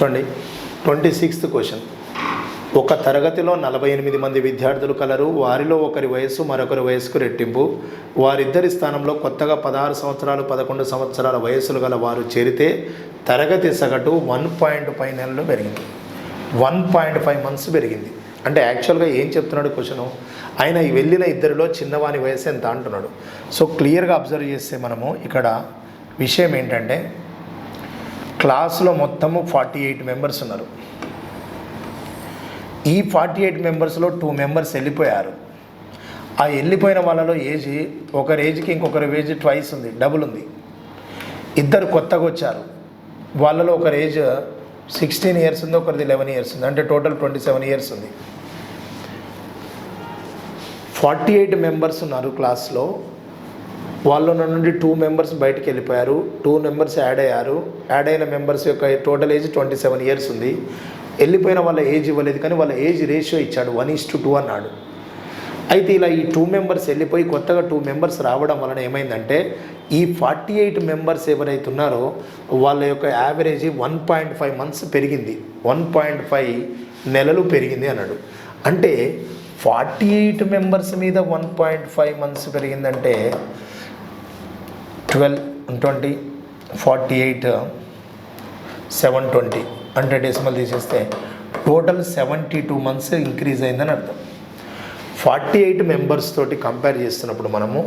చూడండి 26th question. ఒక తరగతిలో 48 మంది విద్యార్థులు కలరు. వారిలో ఒకరి వయస్సు మరొకరి వయస్సుకు రెట్టింపు. వారిద్దరి స్థానంలో కొత్తగా 16 సంవత్సరాలు 11 సంవత్సరాల వయస్సులు గల వారు చేరితే తరగతి సగటు 1.5 నెలలు పెరిగింది. 1.5 మంత్స్ పెరిగింది. అంటే యాక్చువల్గా ఏం చెప్తున్నాడు క్వశ్చను, ఆయన వెళ్ళిన ఇద్దరిలో చిన్నవాని వయసు ఎంత అంటున్నాడు. సో క్లియర్గా అబ్జర్వ్ చేస్తే మనము ఇక్కడ విషయం ఏంటంటే, క్లాసులో మొత్తము 48 మెంబర్స్ ఉన్నారు. ఈ 48 మెంబర్స్లో 2 మెంబర్స్ వెళ్ళిపోయారు. ఆ వెళ్ళిపోయిన వాళ్ళలో ఏజ్, ఒకరి ఏజ్కి ఇంకొకరి ఏజ్ ట్వైస్ ఉంది, డబుల్ ఉంది. ఇద్దరు కొత్తగా వచ్చారు. వాళ్ళలో ఒకరి ఏజ్ 16 ఇయర్స్ ఉంది, ఒకరిది 11 ఇయర్స్ ఉంది. అంటే టోటల్ 27 ఇయర్స్ ఉంది. 48 మెంబర్స్ ఉన్నారు క్లాస్లో. వాళ్ళ నుండి 2 మెంబర్స్ బయటికి వెళ్ళిపోయారు, 2 మెంబర్స్ యాడ్ అయ్యారు. యాడ్ అయిన మెంబర్స్ యొక్క టోటల్ ఏజ్ 27 ఇయర్స్ ఉంది. వెళ్ళిపోయిన వాళ్ళ ఏజ్ ఇవ్వలేదు, కానీ వాళ్ళ ఏజ్ రేషియో ఇచ్చాడు, 1:2 అన్నాడు. అయితే ఇలా ఈ 2 మెంబర్స్ వెళ్ళిపోయి కొత్తగా 2 మెంబర్స్ రావడం వలన ఏమైందంటే, ఈ 48 మెంబర్స్ ఎవరైతే ఉన్నారో వాళ్ళ యొక్క యావరేజ్ 1.5 మంత్స్ పెరిగింది, 1.5 నెలలు పెరిగింది అన్నాడు. అంటే 48 మెంబర్స్ మీద 1.5 మంత్స్ పెరిగిందంటే 12, 20, 48, 720 అంటే డెసిమల్ తీసేస్తే టోటల్ 72 మంత్స్ ఇంక్రీజ్ అయిందని అర్థం. 48 మెంబర్స్ తోటి కంపేర్ చేస్తున్నప్పుడు మనము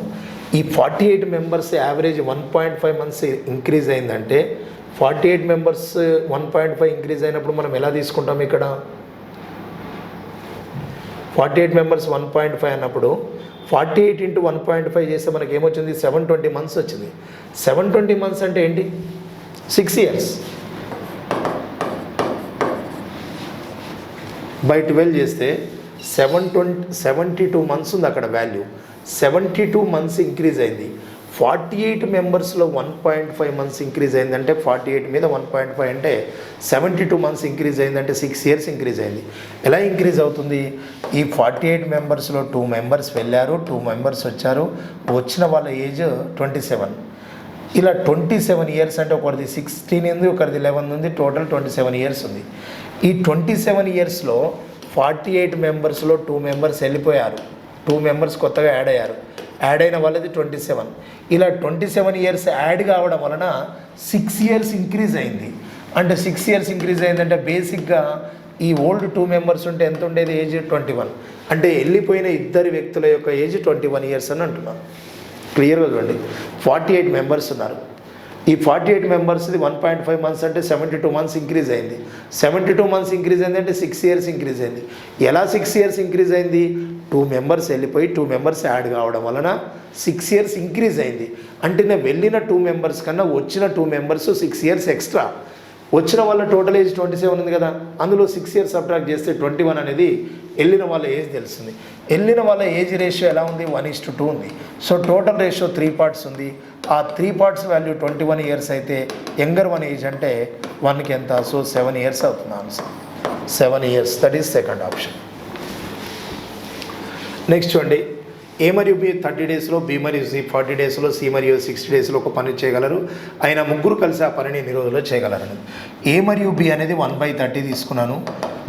ఈ 48 మెంబర్స్ యావరేజ్ 1.5 మంత్స్ ఇంక్రీజ్ అయిందంటే, 48 మెంబర్స్ 1.5 ఇంక్రీజ్ అయినప్పుడు మనం ఎలా తీసుకుంటాం, ఇక్కడ 48 మెంబర్స్ 1.5 అన్నప్పుడు 48 ఇంటూ 1.5 చేస్తే మనకి ఏమొచ్చింది, 720 మంత్స్ వచ్చింది. 720 మంత్స్ అంటే ఏంటి, 6 ఇయర్స్. బై 12 చేస్తే 72 మంత్స్ ఉంది అక్కడ వాల్యూ. 72 మంత్స్ ఇంక్రీజ్ అయింది. 48 మెంబర్స్లో 1.5 మంత్స్ ఇంక్రీజ్ అయిందంటే 48 మీద 1.5 అంటే 72 మంత్స్ ఇంక్రీజ్ అయిందంటే 6 ఇయర్స్ ఇంక్రీజ్ అయింది. ఎలా ఇంక్రీజ్ అవుతుంది, ఈ 48 మెంబర్స్లో 2 మెంబర్స్ వెళ్ళారు, 2 మెంబర్స్ వచ్చారు. వచ్చిన వాళ్ళ ఏజ్ 27. ఇలా 27 ఇయర్స్ అంటే ఒకరిది 16 ఉంది, ఒకరిది 11 ఉంది, టోటల్ 27 ఇయర్స్ ఉంది. ఈ 27 ఇయర్స్లో 48 మెంబర్స్లో 2 మెంబర్స్ వెళ్ళిపోయారు, 2 మెంబర్స్ కొత్తగా యాడ్ అయ్యారు. యాడ్ అయిన వాళ్ళది 27. ఇలా 27 ఇయర్స్ యాడ్ కావడం వలన 6 ఇయర్స్ ఇంక్రీజ్ అయింది. అంటే 6 ఇయర్స్ ఇంక్రీజ్ అయిందంటే బేసిక్గా ఈ ఓల్డ్ 2 మెంబర్స్ ఉంటే ఎంత ఉండేది, ఏజ్ 21. అంటే వెళ్ళిపోయిన ఇద్దరు వ్యక్తుల యొక్క ఏజ్ 21 ఇయర్స్ అని అంటున్నాను. క్లియర్గా చూడండి, 48 మెంబర్స్ ఉన్నారు. ఈ 48 మెంబర్స్ది 1.5 మంత్స్ అంటే 72 మంత్స్ ఇంక్రీజ్ అయింది. 72 మంత్స్ ఇంక్రీజ్ అయింది అంటే 6 ఇయర్స్ ఇంక్రీజ్ అయింది. ఎలా 6 ఇయర్స్ ఇంక్రీజ్ అయింది, 2 మెంబర్స్ వెళ్ళిపోయి 2 మెంబర్స్ యాడ్ కావడం వలన 6 ఇయర్స్ ఇంక్రీజ్ అయింది. అంటే నేను వెళ్ళిన 2 మెంబర్స్ కన్నా వచ్చిన 2 మెంబర్స్ 6 ఇయర్స్ ఎక్స్ట్రా. వచ్చిన వాళ్ళ టోటల్ ఏజ్ 27 ఉంది కదా, అందులో 6 ఇయర్స్ సబ్ట్రాక్ట్ చేస్తే 21 అనేది వెళ్ళిన వాళ్ళ ఏజ్ తెలుస్తుంది. వెళ్ళిన వాళ్ళ ఏజ్ రేషియో ఎలా ఉంది, 1:2 ఉంది. సో టోటల్ రేషియో 3 పార్ట్స్ ఉంది. ఆ 3 పార్ట్స్ వాల్యూ 21 ఇయర్స్ అయితే యంగర్ వన్ ఏజ్ అంటే 1కి ఎంత, సో 7 ఇయర్స్ అవుతుంది answer. 7 years, that is second option. Next చూడండి, ఏ మరియు బి 30 డేస్లో, బి మరియు సి 40 డేస్లో, సి మరియు 60 డేస్లో ఒక పని చేయగలరు. ఆయన ముగ్గురు కలిసి ఆ పనిని ఎన్ని రోజుల్లో చేయగలరు. ఏ మరియు బి అనేది 1/30 తీసుకున్నాను,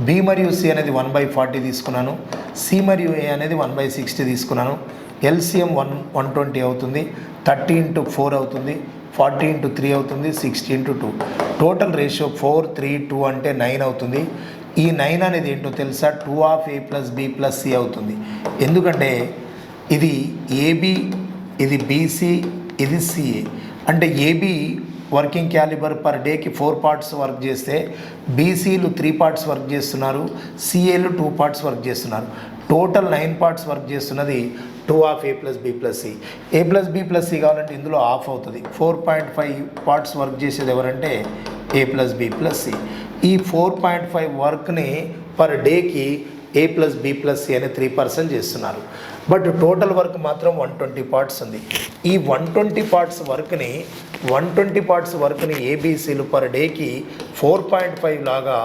బి మరియు సి అనేది 1/40 తీసుకున్నాను, సి మరియు ఏ అనేది 1/60 తీసుకున్నాను. ఎల్సిఎం 120 అవుతుంది, 30 × 4 అవుతుంది, 40 × 3 అవుతుంది, 60 × 2. టోటల్ రేషియో 4, 3, 2 అంటే 9 అవుతుంది. ఈ 9 అనేది ఏంటో తెలుసా, 2 of a plus b plus c అవుతుంది. ఎందుకంటే ఇది ఏబి, ఇది బీసీ, ఇది సిఏ. అంటే ఏబి వర్కింగ్ క్యాలిబర్ పర్ డేకి 4 పార్ట్స్ వర్క్ చేస్తే బీసీలు 3 పార్ట్స్ వర్క్ చేస్తున్నారు, సిఏలు 2 పార్ట్స్ వర్క్ చేస్తున్నారు. టోటల్ 9 పార్ట్స్ వర్క్ చేస్తున్నది 2 of a plus b plus c. A plus b plus c కావాలంటే ఇందులో ఆఫ్ అవుతుంది. 4.5 పార్ట్స్ వర్క్ చేసేది ఎవరంటే a plus b plus c. ఈ 4.5 వర్క్ని పర్ డేకి a plus b plus c అనే 3% చేస్తున్నారు. బట్ టోటల్ వర్క్ మాత్రం 120 పార్ట్స్ ఉంది. ఈ 120 పార్ట్స్ వర్క్ని ఏబీసీలు పర్ డేకి 4.5 లాగా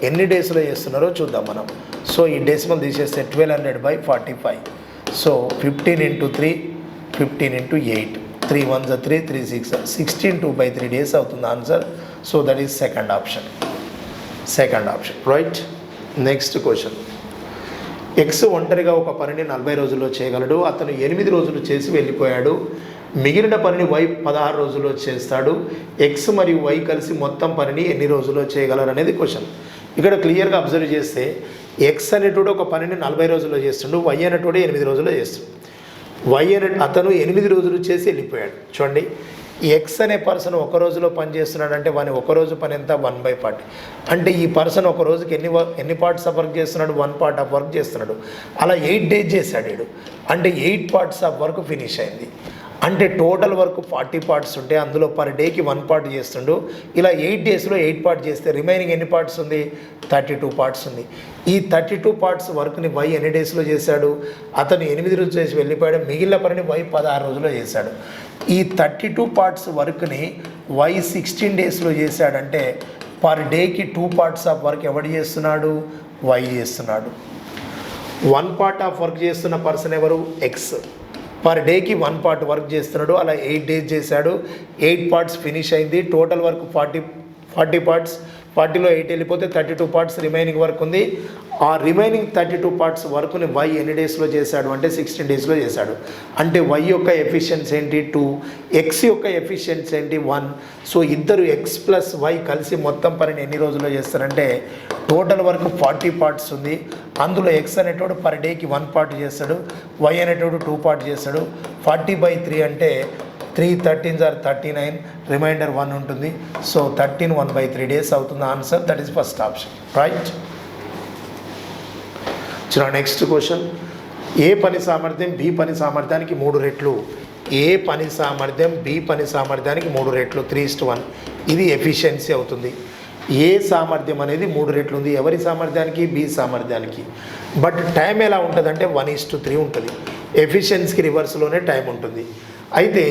ఎన్ని డేస్లో చేస్తున్నారో చూద్దాం మనం. సో ఈ డెసిమల్ తీసేస్తే 1200/45. సో 15 × 3, 15 × 8, 3 1s 3, 3 6, 16 2/3 days అవుతుంది answer. So that is second option. Second option right. Next question. X ఒంటరిగా ఒక పనిని 40 రోజుల్లో చేయగలడు. అతను 8 రోజులు చేసి వెళ్ళిపోయాడు. మిగిలిన పనిని వై 16 రోజుల్లో చేస్తాడు. ఎక్స్ మరియు వై కలిసి మొత్తం పనిని ఎన్ని రోజుల్లో చేయగలరు అనేది క్వశ్చన్. ఇక్కడ క్లియర్గా అబ్జర్వ్ చేస్తే ఎక్స్ అనేటోడు ఒక పనిని 40 రోజుల్లో చేస్తుండు, వై అనేటోడు 8 రోజుల్లో చేస్తుండు. అతను 8 రోజులు చేసి వెళ్ళిపోయాడు. చూడండి, ఎక్స్ అనే పర్సన్ ఒక రోజులో పని చేస్తున్నాడు అంటే వాని ఒక రోజు పని ఎంత 1/40. అంటే ఈ పర్సన్ ఒక రోజుకి ఎన్ని పార్ట్స్ ఆఫ్ వర్క్ చేస్తున్నాడు, 1 పార్ట్ ఆఫ్ వర్క్ చేస్తున్నాడు. అలా 8 డేస్ చేశాడు వీడు. అంటే 8 పార్ట్స్ ఆఫ్ వర్క్ ఫినిష్ అయింది. అంటే టోటల్ వర్క్ 40 పార్ట్స్ ఉంటే అందులో పర్ డేకి 1 పార్ట్ చేస్తుండు. ఇలా 8 డేస్లో 8 పార్ట్ చేస్తే రిమైనింగ్ ఎన్ని పార్ట్స్ ఉంది, 32 పార్ట్స్ ఉంది. ఈ 32 పార్ట్స్ వర్క్ని వై ఎన్ని డేస్లో చేశాడు, అతను 8 రోజులు చేసి వెళ్ళిపోయాడు. మిగిలిన పనిని వై 16 రోజుల్లో చేశాడు. ఈ 32 పార్ట్స్ వర్క్ని వై 16 డేస్లో చేశాడంటే పర్ డేకి 2 పార్ట్స్ ఆఫ్ వర్క్ ఎవడు చేస్తున్నాడు, వై చేస్తున్నాడు. 1 పార్ట్ ఆఫ్ వర్క్ చేస్తున్న పర్సన్ ఎవరు, ఎక్స్. పర్ డేకి 1 పార్ట్ వర్క్ చేస్తున్నాడు. అలా 8 డేస్ చేశాడు. 8 పార్ట్స్ ఫినిష్ అయింది. Total work 40 parts. 40లో 8 వెళ్ళిపోతే 32 పార్ట్స్ రిమైనింగ్ వర్క్ ఉంది. ఆ రిమైనింగ్ 32 పార్ట్స్ వర్క్ని వై ఎన్ని డేస్లో చేశాడు అంటే 16 డేస్లో చేశాడు. అంటే వై యొక్క ఎఫిషియన్సీ ఏంటి 2, ఎక్స్ యొక్క ఎఫిషియన్సీ ఏంటి 1. సో ఇద్దరు ఎక్స్ ప్లస్ వై కలిసి మొత్తం పనిని ఎన్ని రోజుల్లో చేస్తారంటే టోటల్ వర్క్ 40 పార్ట్స్ ఉంది. అందులో ఎక్స్ అనేటోడు పర్ డేకి 1 పార్ట్ చేస్తాడు, వై అనేటోడు 2 పార్ట్ చేస్తాడు. 40/3 అంటే 3 13s are 39, రిమైండర్ 1 ఉంటుంది. సో 13 1/3 డేస్ అవుతుంది. Answer that is first option right. చూడ నెక్స్ట్ క్వశ్చన్. ఏ పని సామర్థ్యం బి పని సామర్థ్యానికి 3 రెట్లు. ఏ పని సామర్థ్యం బి పని సామర్థ్యానికి 3 రెట్లు 3:1. ఇది ఎఫిషియన్సీ అవుతుంది. ఏ సామర్థ్యం అనేది 3 రెట్లు ఉంది ఎవరి సామర్థ్యానికి, బి సామర్థ్యానికి. బట్ టైం ఎలా ఉంటుంది అంటే 1:3 ఉంటుంది. ఎఫిషియన్సీకి రివర్స్లోనే టైం ఉంటుంది. అయితే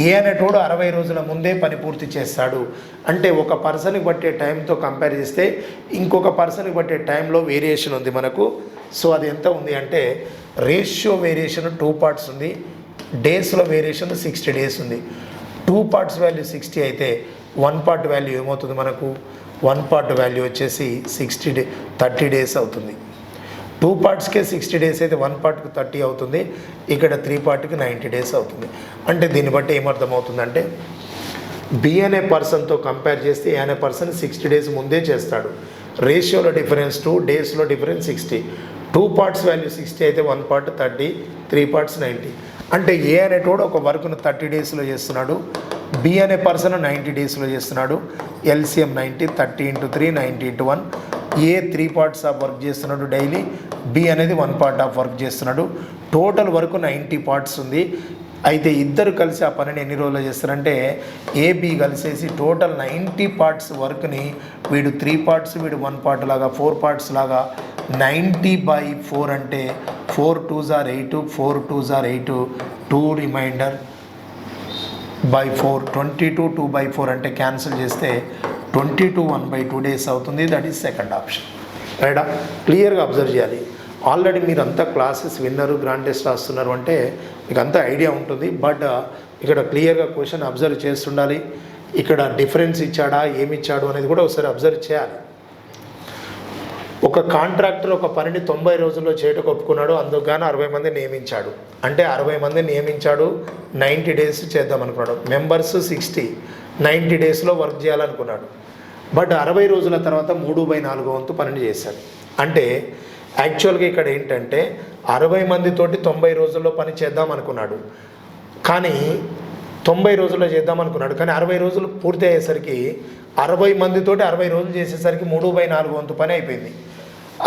ఏ అనేటోడు 60 రోజుల ముందే పని పూర్తి చేస్తాడు. అంటే ఒక పర్సన్కి పట్టే టైంతో కంపేర్ చేస్తే ఇంకొక పర్సన్కి పట్టే టైంలో వేరియేషన్ ఉంది మనకు. సో అది ఎంత ఉంది అంటే రేషియో వేరియేషన్ 2 పార్ట్స్ ఉంది. డేస్లో వేరియేషన్ 60 డేస్ ఉంది. 2 పార్ట్స్ వాల్యూ 60 అయితే 1 పార్ట్ వాల్యూ ఏమవుతుంది మనకు, 1 పార్ట్ వాల్యూ వచ్చేసి 30 డేస్ అవుతుంది. 2 పార్ట్స్కే 60 డేస్ అయితే 1 పార్ట్కి 30 అవుతుంది. ఇక్కడ 3 పార్ట్కి 90 డేస్ అవుతుంది. అంటే దీన్ని బట్టి ఏమర్థమవుతుందంటే బి అనే పర్సన్తో కంపేర్ చేస్తే ఏ అనే పర్సన్ 60 డేస్ ముందే చేస్తాడు. రేషియోలో డిఫరెన్స్ 2, డేస్లో డిఫరెన్స్ 60. 2 పార్ట్స్ వాల్యూ 60 అయితే 1 పార్ట్ 30, 3 పార్ట్స్ 90. అంటే ఏ అనేటోడు ఒక వర్క్ను 30 డేస్లో చేస్తున్నాడు, బి అనే పర్సన్ 90 డేస్లో చేస్తున్నాడు. LCM 90, 30 × 3 90 × 1. A 3 parts of work చేస్తున్నాడు డైలీ, బి అనేది 1 పార్ట్ ఆఫ్ వర్క్ చేస్తున్నాడు. టోటల్ వరకు 90 పార్ట్స్ ఉంది. అయితే ఇద్దరు కలిసి ఆ పనిని ఎన్ని రోజులు చేస్తారంటే ఏబి కలిసేసి టోటల్ 90 పార్ట్స్ వర్క్ని వీడు 3 పార్ట్స్ వీడు 1 పార్ట్ లాగా 4 పార్ట్స్ లాగా 90/4 అంటే 4 2s are 8, 4 2s are 8, 2 reminder by 4, 22 2/4 అంటే క్యాన్సిల్ చేస్తే 22 1/2 డేస్ అవుతుంది. దట్ ఈస్ సెకండ్ ఆప్షన్ రైటా. క్లియర్గా అబ్జర్వ్ చేయాలి. ఆల్రెడీ మీరు అంతా క్లాసెస్ విన్నరు, గ్రాండ్ టెస్ట్ రాస్తున్నారు అంటే మీకు అంతా ఐడియా ఉంటుంది. బట్ ఇక్కడ క్లియర్గా క్వశ్చన్ అబ్జర్వ్ చేస్తుండాలి. ఇక్కడ డిఫరెన్స్ ఇచ్చాడా ఏమి ఇచ్చాడు అనేది కూడా ఒకసారి అబ్జర్వ్ చేయాలి. ఒక కాంట్రాక్టర్ ఒక పనిని 90 రోజుల్లో చేయటకు ఒప్పుకున్నాడు. అందుకని 60 మంది నియమించాడు. అంటే 60 మంది నియమించాడు, 90 డేస్ చేద్దాం అనుకున్నాడు. మెంబర్స్ 60, 90 డేస్లో వర్క్ చేయాలనుకున్నాడు. బట్ 60 రోజుల తర్వాత 3/4 వంతు పనిని చేశాడు. అంటే యాక్చువల్గా ఇక్కడ ఏంటంటే 60 మందితోటి 90 రోజుల్లో పని చేద్దాం అనుకున్నాడు. కానీ 90 రోజుల్లో చేద్దాం అనుకున్నాడు. కానీ 60 రోజులు పూర్తి అయ్యేసరికి 60 మందితోటి 60 రోజులు చేసేసరికి 3/4 వంతు పని అయిపోయింది.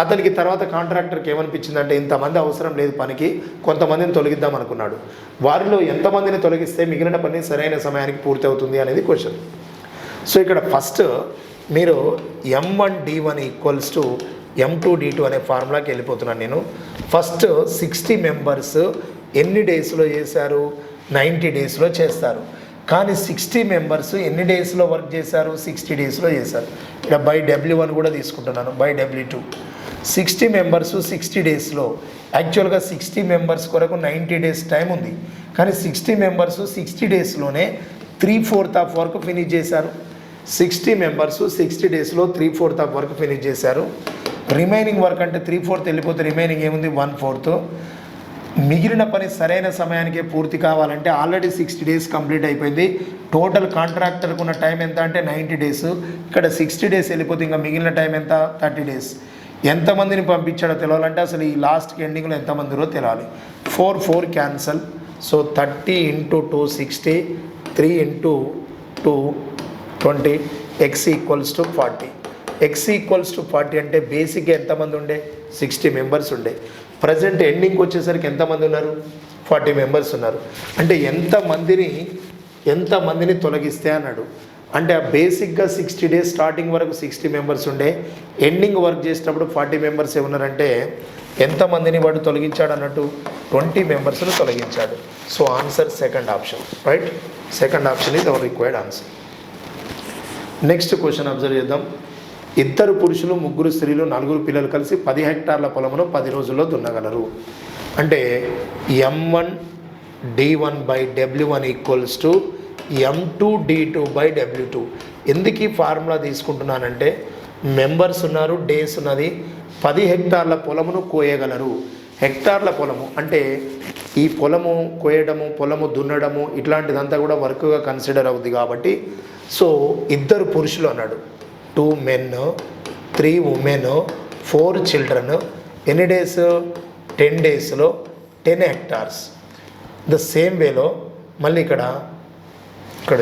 అతనికి తర్వాత కాంట్రాక్టర్కి ఏమనిపించిందంటే ఇంతమంది అవసరం లేదు పనికి, కొంతమందిని తొలగిద్దాం అనుకున్నాడు. వారిలో ఎంతమందిని తొలగిస్తే మిగిలిన పని సరైన సమయానికి పూర్తి అవుతుంది అనేది క్వశ్చన్. సో ఇక్కడ ఫస్ట్ మీరు M1D1 = M2D2 అనే ఫార్ములాకి వెళ్ళిపోతున్నాను నేను. ఫస్ట్ 60 మెంబర్స్ ఎన్ని డేస్లో చేశారు, 90 డేస్లో చేస్తారు. కానీ 60 మెంబర్స్ ఎన్ని డేస్లో వర్క్ చేశారు, 60 డేస్లో చేశారు. ఇక్కడ బై W1 కూడా తీసుకుంటున్నాను, బై W2. 60 మెంబర్స్ 60 డేస్లో. యాక్చువల్గా 60 మెంబర్స్ కొరకు 90 డేస్ టైం ఉంది. కానీ 60 మెంబర్స్ 60 డేస్లోనే 3/4 ఆఫ్ వర్క్ ఫినిష్ చేశారు. 60 మెంబర్స్ 60 డేస్లో 3/4 ఆఫ్ వర్క్ ఫినిష్ చేశారు. రిమైనింగ్ వర్క్ అంటే 3/4 వెళ్ళిపోతే రిమైనింగ్ ఏముంది 1/4. మిగిలిన పని సరైన సమయానికే పూర్తి కావాలంటే ఆల్రెడీ 60 డేస్ కంప్లీట్ అయిపోయింది. టోటల్ కాంట్రాక్టర్కి ఉన్న టైం ఎంత అంటే 90 డేస్. ఇక్కడ 60 డేస్ వెళ్ళిపోతే ఇంకా మిగిలిన టైం ఎంత 30 డేస్. ఎంతమందిని పంపించాడో తెలవాలంటే అసలు ఈ లాస్ట్కి ఎండింగ్లో ఎంతమందిరో తెలాలి. 4 క్యాన్సల్. So 30 × 2 60, 3 × 2 20, x = 40. x = 40 అంటే బేసిక్గా ఎంతమంది ఉండే 60 మెంబర్స్ ఉండే. ప్రజెంట్ ఎండింగ్కి వచ్చేసరికి ఎంతమంది ఉన్నారు 40 మెంబర్స్ ఉన్నారు. అంటే ఎంతమందిని తొలగిస్తే అన్నాడు. అంటే బేసిక్గా 60 డేస్ స్టార్టింగ్ వరకు 60 మెంబర్స్ ఉండే, ఎండింగ్ వర్క్ చేసేటప్పుడు 40 మెంబర్స్ ఏమన్నారంటే ఎంతమందిని వాడు తొలగించాడు అన్నట్టు 20 మెంబర్స్ను తొలగించాడు. So answer second option, right. Second option is our required answer. Next question observe చేద్దాం. 2 పురుషులు 3 స్త్రీలు 4 పిల్లలు కలిసి 10 హెక్టార్ల పొలమును 10 రోజుల్లో దున్నగలరు. అంటే M1D1/W1 = M2D2/W2. ఎందుకు ఈ ఫార్ములా తీసుకుంటున్నానంటే మెంబర్స్ ఉన్నారు, డేస్ ఉన్నది. 10 హెక్టార్ల పొలమును కోయగలరు. హెక్టార్ల పొలము అంటే ఈ పొలము కోయడము, పొలము దున్నడము ఇట్లాంటిదంతా కూడా వర్క్గా కన్సిడర్ అవుతుంది కాబట్టి సో 2 పురుషులు అన్నాడు. 2 men, 3 women, 4 children. ఎన్ని డేస్ 10 డేస్లో 10 హెక్టార్స్. ద సేమ్ వేలో మళ్ళీ ఇక్కడ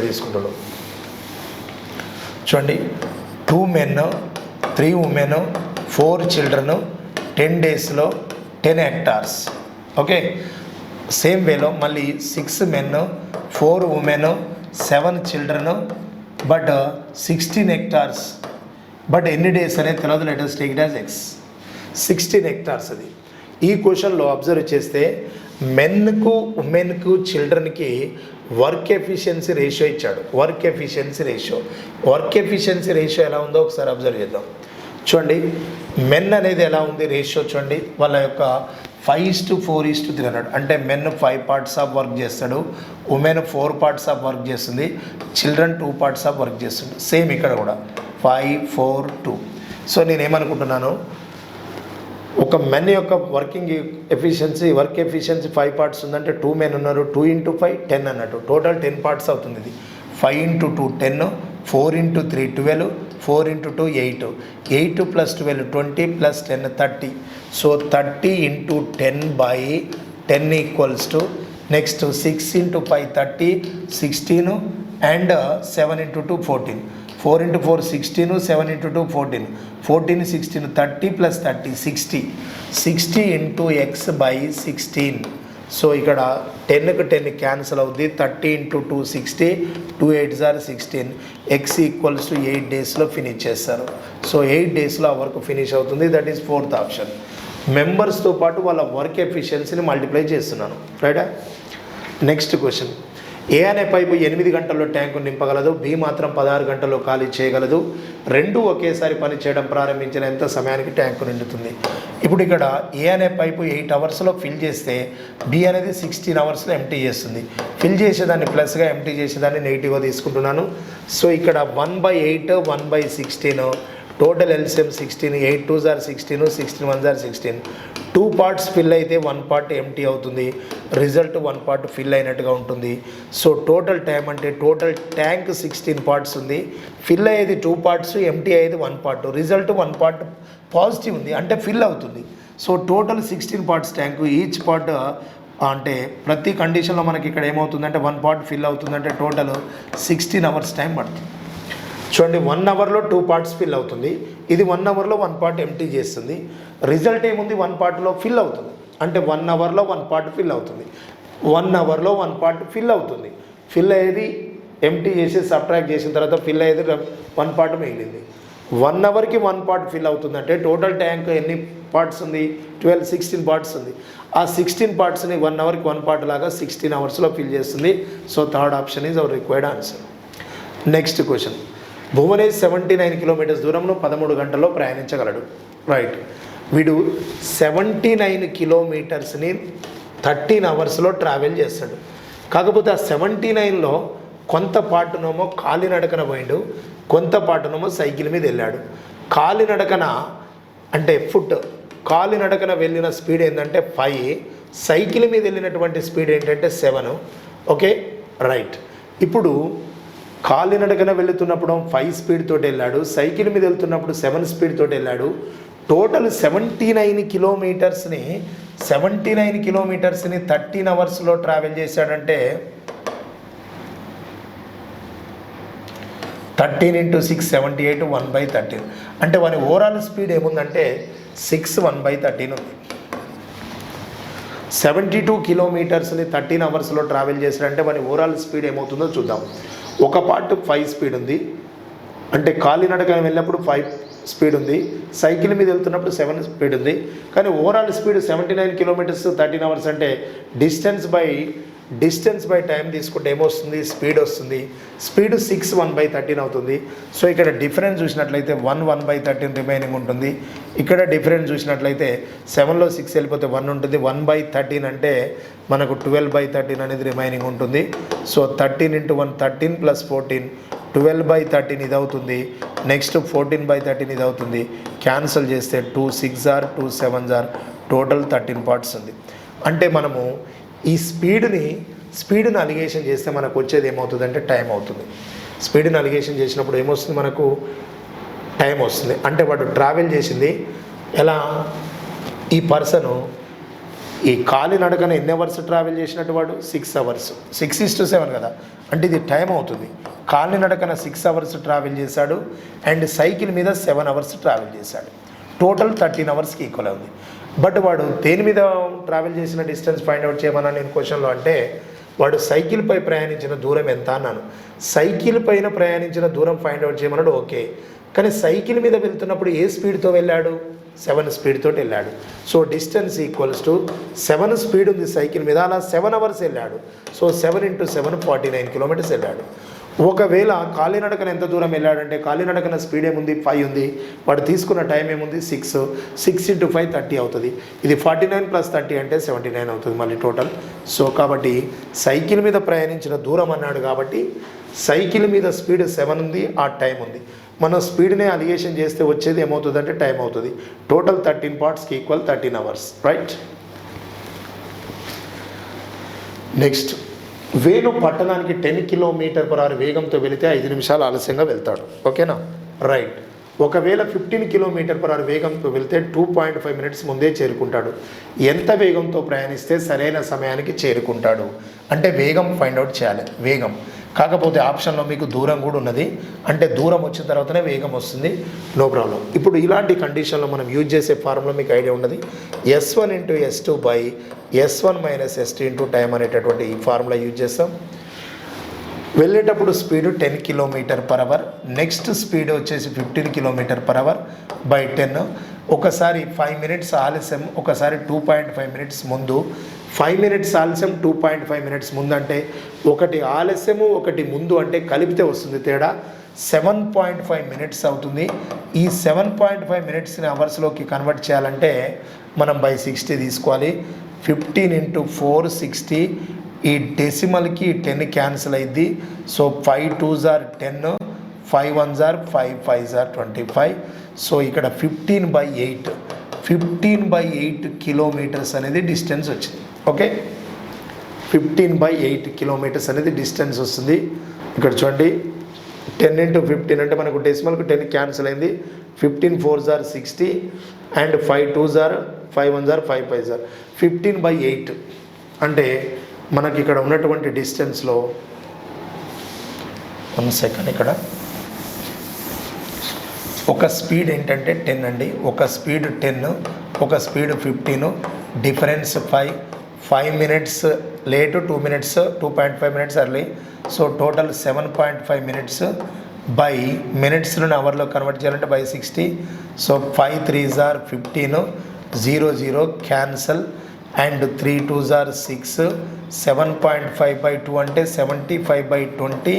తీసుకుంటాడు చూడండి. 2 men, 3 women, 4 children, 10 డేస్లో 10 హెక్టార్స్. ఓకే. సేమ్ వేలో మళ్ళీ 6 men, 4 women, 7 children, but 16 hectares. But ఎన్ని డేస్ అనేది తెలియదు. Letters take it as X. 16 hectares అది. ఈ క్వశ్చన్లో అబ్జర్వ్ చేస్తే మెన్కు, ఉమెన్కు, చిల్డ్రన్కి వర్క్ ఎఫిషియన్సీ రేషియో ఇచ్చాడు. వర్క్ ఎఫిషియన్సీ రేషియో ఎలా ఉందో ఒకసారి అబ్జర్వ్ చేద్దాం. చూడండి మెన్ అనేది ఎలా ఉంది రేషియో చూడండి. వాళ్ళ యొక్క 5:4:3 అన్నాడు. అంటే మెన్ 5 పార్ట్స్ ఆఫ్ వర్క్ చేస్తాడు, ఉమెన్ 4 పార్ట్స్ ఆఫ్ వర్క్ చేస్తుంది, చిల్డ్రన్ 2 పార్ట్స్ ఆఫ్ వర్క్ చేస్తుంది. సేమ్ ఇక్కడ కూడా 5, 4, 2. సో నేనేమనుకుంటున్నాను, ఒక మెన్ యొక్క వర్క్ ఎఫిషియన్సీ 5 పార్ట్స్ ఉందంటే 2 men ఉన్నారు. 2 × 5 10 అన్నట్టు. టోటల్ 10 పార్ట్స్ అవుతుంది ఇది. 5 × 2 10, 4 × 3 12, 4 × 2 8, 8 + 12 20 + 10 30. So 30 × 10/10 = next 6 × 5 30, 16 and 7 × 2 14, 4 × 4 16, 7 × 2 14, 14 16 30 + 30 60, 60 × x/16. So ఇక్కడ 10కు 10 క్యాన్సిల్ అవుద్ది. 30 × 2 60, 2 8s are 16. x = 8 డేస్లో ఫినిష్ చేస్తారు. సో 8 డేస్లో ఆ వర్క్ ఫినిష్ అవుతుంది. That is 4th option. మెంబర్స్తో పాటు వాళ్ళ వర్క్ ఎఫిషియన్సీని మల్టిప్లై చేస్తున్నాను, రైటా. Next question. ఏ అనే పైపు 8 గంటల్లో ట్యాంకు నింపగలదు, బి మాత్రం 16 గంటల్లో ఖాళీ చేయగలదు. రెండు ఒకేసారి పని చేయడం ప్రారంభించిన ఎంత సమయానికి ట్యాంకు నిండుతుంది? ఇప్పుడు ఇక్కడ ఏ అనే పైపు 8 అవర్స్లో ఫిల్ చేస్తే బి అనేది 16 అవర్స్లో ఎంటీ చేస్తుంది. ఫిల్ చేసేదాన్ని ప్లస్గా, ఎంటీ చేసేదాన్ని నెగిటివ్గా తీసుకుంటున్నాను. సో ఇక్కడ 1/8, 1/16, total LCM 16, 8 2s are 16, 16 1s are 16. 2 parts fill అయితే 1 part ఎంటీ అవుతుంది. రిజల్ట్ 1 part ఫిల్ అయినట్టుగా ఉంటుంది. సో టోటల్ టైం అంటే టోటల్ ట్యాంక్ 16 parts ఉంది. ఫిల్ అయ్యేది 2 parts, ఎంటీ అయ్యేది 1 part. రిజల్ట్ 1 part పాజిటివ్ ఉంది అంటే ఫిల్ అవుతుంది. So total 16 parts tank. Each part అంటే ప్రతి కండిషన్లో మనకి ఇక్కడ ఏమవుతుందంటే 1 part ఫిల్ అవుతుందంటే టోటల్ 16 hours టైం పడుతుంది. చూడండి 1 అవర్లో 2 parts ఫిల్ అవుతుంది. ఇది 1 అవర్లో 1 part ఎంటీ చేస్తుంది. రిజల్ట్ ఏముంది 1 partలో ఫిల్ అవుతుంది. అంటే 1 అవర్లో 1 part ఫిల్ అవుతుంది. 1 అవర్లో 1 part ఫిల్ అవుతుంది. ఫిల్ అయ్యేది ఎంటీ చేసి సబ్ట్రాక్ట్ చేసిన తర్వాత ఫిల్ అయ్యేది 1 part మిగిలింది. 1 అవర్కి 1 part ఫిల్ అవుతుందంటే టోటల్ ట్యాంక్ ఎన్ని పార్ట్స్ ఉంది? 16 parts ఉంది. ఆ 16 partsని 1 అవర్కి 1 part లాగా 16 అవర్స్లో ఫిల్ చేస్తుంది. So third option is our required answer. Next question. Bhuvanesh 79 kilometres దూరంలో 13 గంటల్లో ప్రయాణించగలడు, రైట్. వీడు 79 కిలోమీటర్స్ని 13 అవర్స్లో ట్రావెల్ చేస్తాడు. కాకపోతే ఆ 79లో కొంత పార్ట్నేమో కాలినడకన పోయిండు, కొంత పాటునేమో సైకిల్ మీద వెళ్ళాడు. కాలినడకన అంటే కాలినడకన వెళ్ళిన స్పీడ్ ఏంటంటే 5, సైకిల్ మీద వెళ్ళినటువంటి స్పీడ్ ఏంటంటే 7. Okay right. ఇప్పుడు కాలినడకన వెళుతున్నప్పుడు 5 స్పీడ్ తోటి వెళ్ళాడు, సైకిల్ మీద వెళ్తున్నప్పుడు 7 స్పీడ్ తోటి వెళ్ళాడు. టోటల్ 79 కిలోమీటర్స్ని 13 అవర్స్లో ట్రావెల్ చేశాడంటే 13 × 6 78 1/13. అంటే వాని ఓవరాల్ స్పీడ్ ఏముందంటే 6 1/13 ఉంది. 72 కిలోమీటర్స్ని 13 అవర్స్లో ట్రావెల్ చేశాడంటే వాని ఓవరాల్ స్పీడ్ ఏమవుతుందో చూద్దాం. ఒక పార్ట్ 5 స్పీడ్ ఉంది, అంటే కాలినడకన వెళ్ళినప్పుడు 5 స్పీడ్ ఉంది, సైకిల్ మీద వెళ్తున్నప్పుడు 7 స్పీడ్ ఉంది. కానీ ఓవరాల్ స్పీడ్ 79 కిలోమీటర్స్ 13 అవర్స్ అంటే డిస్టెన్స్ బై టైం తీసుకుంటే ఏమొస్తుంది, స్పీడ్ వస్తుంది. స్పీడ్ 6 1/13 అవుతుంది. సో ఇక్కడ డిఫరెన్స్ చూసినట్లయితే 1/13 రిమైనింగ్ ఉంటుంది. ఇక్కడ డిఫరెన్స్ చూసినట్లయితే 7లో 6 వెళ్ళిపోతే 1 ఉంటుంది. 1/13 అంటే మనకు 12/13 అనేది రిమైనింగ్ ఉంటుంది. సో 13 × 1 13 + 14 12/13 ఇది అవుతుంది. నెక్స్ట్ 14/13 ఇది అవుతుంది. క్యాన్సిల్ చేస్తే 2 6 ఆర్ 2 7 ఆర్ టోటల్ 13 పార్ట్స్ ఉంది. అంటే మనము ఈ స్పీడ్ని అలిగేషన్ చేస్తే మనకు వచ్చేది ఏమవుతుందంటే టైం అవుతుంది. స్పీడ్ని అలిగేషన్ చేసినప్పుడు ఏమొస్తుంది, మనకు టైం వస్తుంది. అంటే వాడు ట్రావెల్ చేసింది ఎలా, ఈ పర్సను ఈ కాలినడకన ఎన్ని అవర్స్ ట్రావెల్ చేసినట్టు వాడు 6 అవర్స్, 6:7 కదా, అంటే ఇది టైం అవుతుంది. కాలినడకన 6 అవర్స్ ట్రావెల్ చేశాడు అండ్ సైకిల్ మీద 7 అవర్స్ ట్రావెల్ చేశాడు. టోటల్ 13 అవర్స్కి ఈక్వల్ ఉంది. బట్ వాడు దేని మీద ట్రావెల్ చేసిన డిస్టెన్స్ ఫైండ్ అవుట్ చేయమన్నా నేను క్వశ్చన్లో, అంటే వాడు సైకిల్పై ప్రయాణించిన దూరం ఎంత అన్నాను. సైకిల్ పైన ప్రయాణించిన దూరం ఫైండ్ అవుట్ చేయమన్నాడు, ఓకే. కానీ సైకిల్ మీద వెళ్తున్నప్పుడు ఏ స్పీడ్తో వెళ్ళాడు, 7 స్పీడ్ తోటి వెళ్ళాడు. So distance equals to 7 speed ఉంది సైకిల్ మీద, అలా 7 అవర్స్ వెళ్ళాడు. సో 7 × 7 49 కిలోమీటర్స్ వెళ్ళాడు. ఒకవేళ కాలినడకన ఎంత దూరం వెళ్ళాడంటే కాలినడకన స్పీడ్ ఏముంది, 5 ఉంది. వాడు తీసుకున్న టైం ఏముంది, 6 × 5 30 అవుతుంది. ఇది 49 + 30 అంటే 79 అవుతుంది మళ్ళీ టోటల్. సో కాబట్టి సైకిల్ మీద ప్రయాణించిన దూరం అన్నాడు కాబట్టి సైకిల్ మీద స్పీడ్ 7 ఉంది, ఆ టైం ఉంది. మనం స్పీడ్నే అలిగేషన్ చేస్తే వచ్చేది ఏమవుతుంది అంటే టైం అవుతుంది. టోటల్ 13 పార్ట్స్కి equal 13 hours, right. Next, Venu పట్టణానికి 10 km/h వేగంతో వెళితే 5 నిమిషాలు ఆలస్యంగా వెళ్తాడు. ఓకేనా రైట్. ఒకవేళ 15 km/h వేగంతో వెళ్తే 2.5 minutes ముందే చేరుకుంటాడు. ఎంత వేగంతో ప్రయాణిస్తే సరైన సమయానికి చేరుకుంటాడు అంటే వేగం ఫైండ్ అవుట్ చేయాలి. వేగం కాకపోతే ఆప్షన్లో మీకు దూరం కూడా ఉన్నది, అంటే దూరం వచ్చిన తర్వాతనే వేగం వస్తుంది, నో ప్రాబ్లం. ఇప్పుడు ఇలాంటి కండిషన్లో మనం యూజ్ చేసే ఫార్ములా మీకు ఐడియా ఉన్నది, S1 × S2/S1 - S2 × టైం అనేటటువంటి ఈ ఫార్ములా యూజ్ చేస్తాం. వెళ్ళేటప్పుడు స్పీడ్ 10 km/h, నెక్స్ట్ స్పీడ్ వచ్చేసి 15 km/h/10. ఒకసారి 5 minutes ఆలస్యం, ఒకసారి 2.5 minutes ముందు. 5 minutes ఆలస్యం, 2.5 minutes ముందు అంటే ఒకటి ఆలస్యము ఒకటి ముందు అంటే కలిపితే వస్తుంది తేడా. 7.5 minutes అవుతుంది. ఈ 7.5 minutesని అవర్స్లోకి కన్వర్ట్ చేయాలంటే మనం /60 తీసుకోవాలి. 15 × 4 60. ఈ డెసిమల్కి 10 క్యాన్సిల్ అయింది. So 5 2s are 10, 5 1s are 5, 5s are 25. So ఇక్కడ 15/8 కిలోమీటర్స్ అనేది డిస్టెన్స్ వచ్చింది. ఓకే, 15/8 కిలోమీటర్స్ అనేది డిస్టెన్స్ వస్తుంది. ఇక్కడ చూడండి, 10 × 15 అంటే మనకు డెసిమల్కి 10 క్యాన్సిల్ అయింది. 15 4s are 60 and 5 2s are 5 1s are 5 5s are 15/8 అంటే మనకి ఇక్కడ ఉన్నటువంటి డిస్టెన్స్లో 1 సెకండ్, ఇక్కడ ఒక స్పీడ్ ఏంటంటే 10 అండి, ఒక స్పీడ్ 10, ఒక speed 15, difference 5 minutes late, 2 minutes 2.5 minutes early. So total 7.5 minutes by మినిట్స్ను అవర్లో కన్వర్ట్ చేయాలంటే /60. So 5 3s are 15, 0 0 cancel and 3 2s are 6. 7.5/2 అంటే 75/20.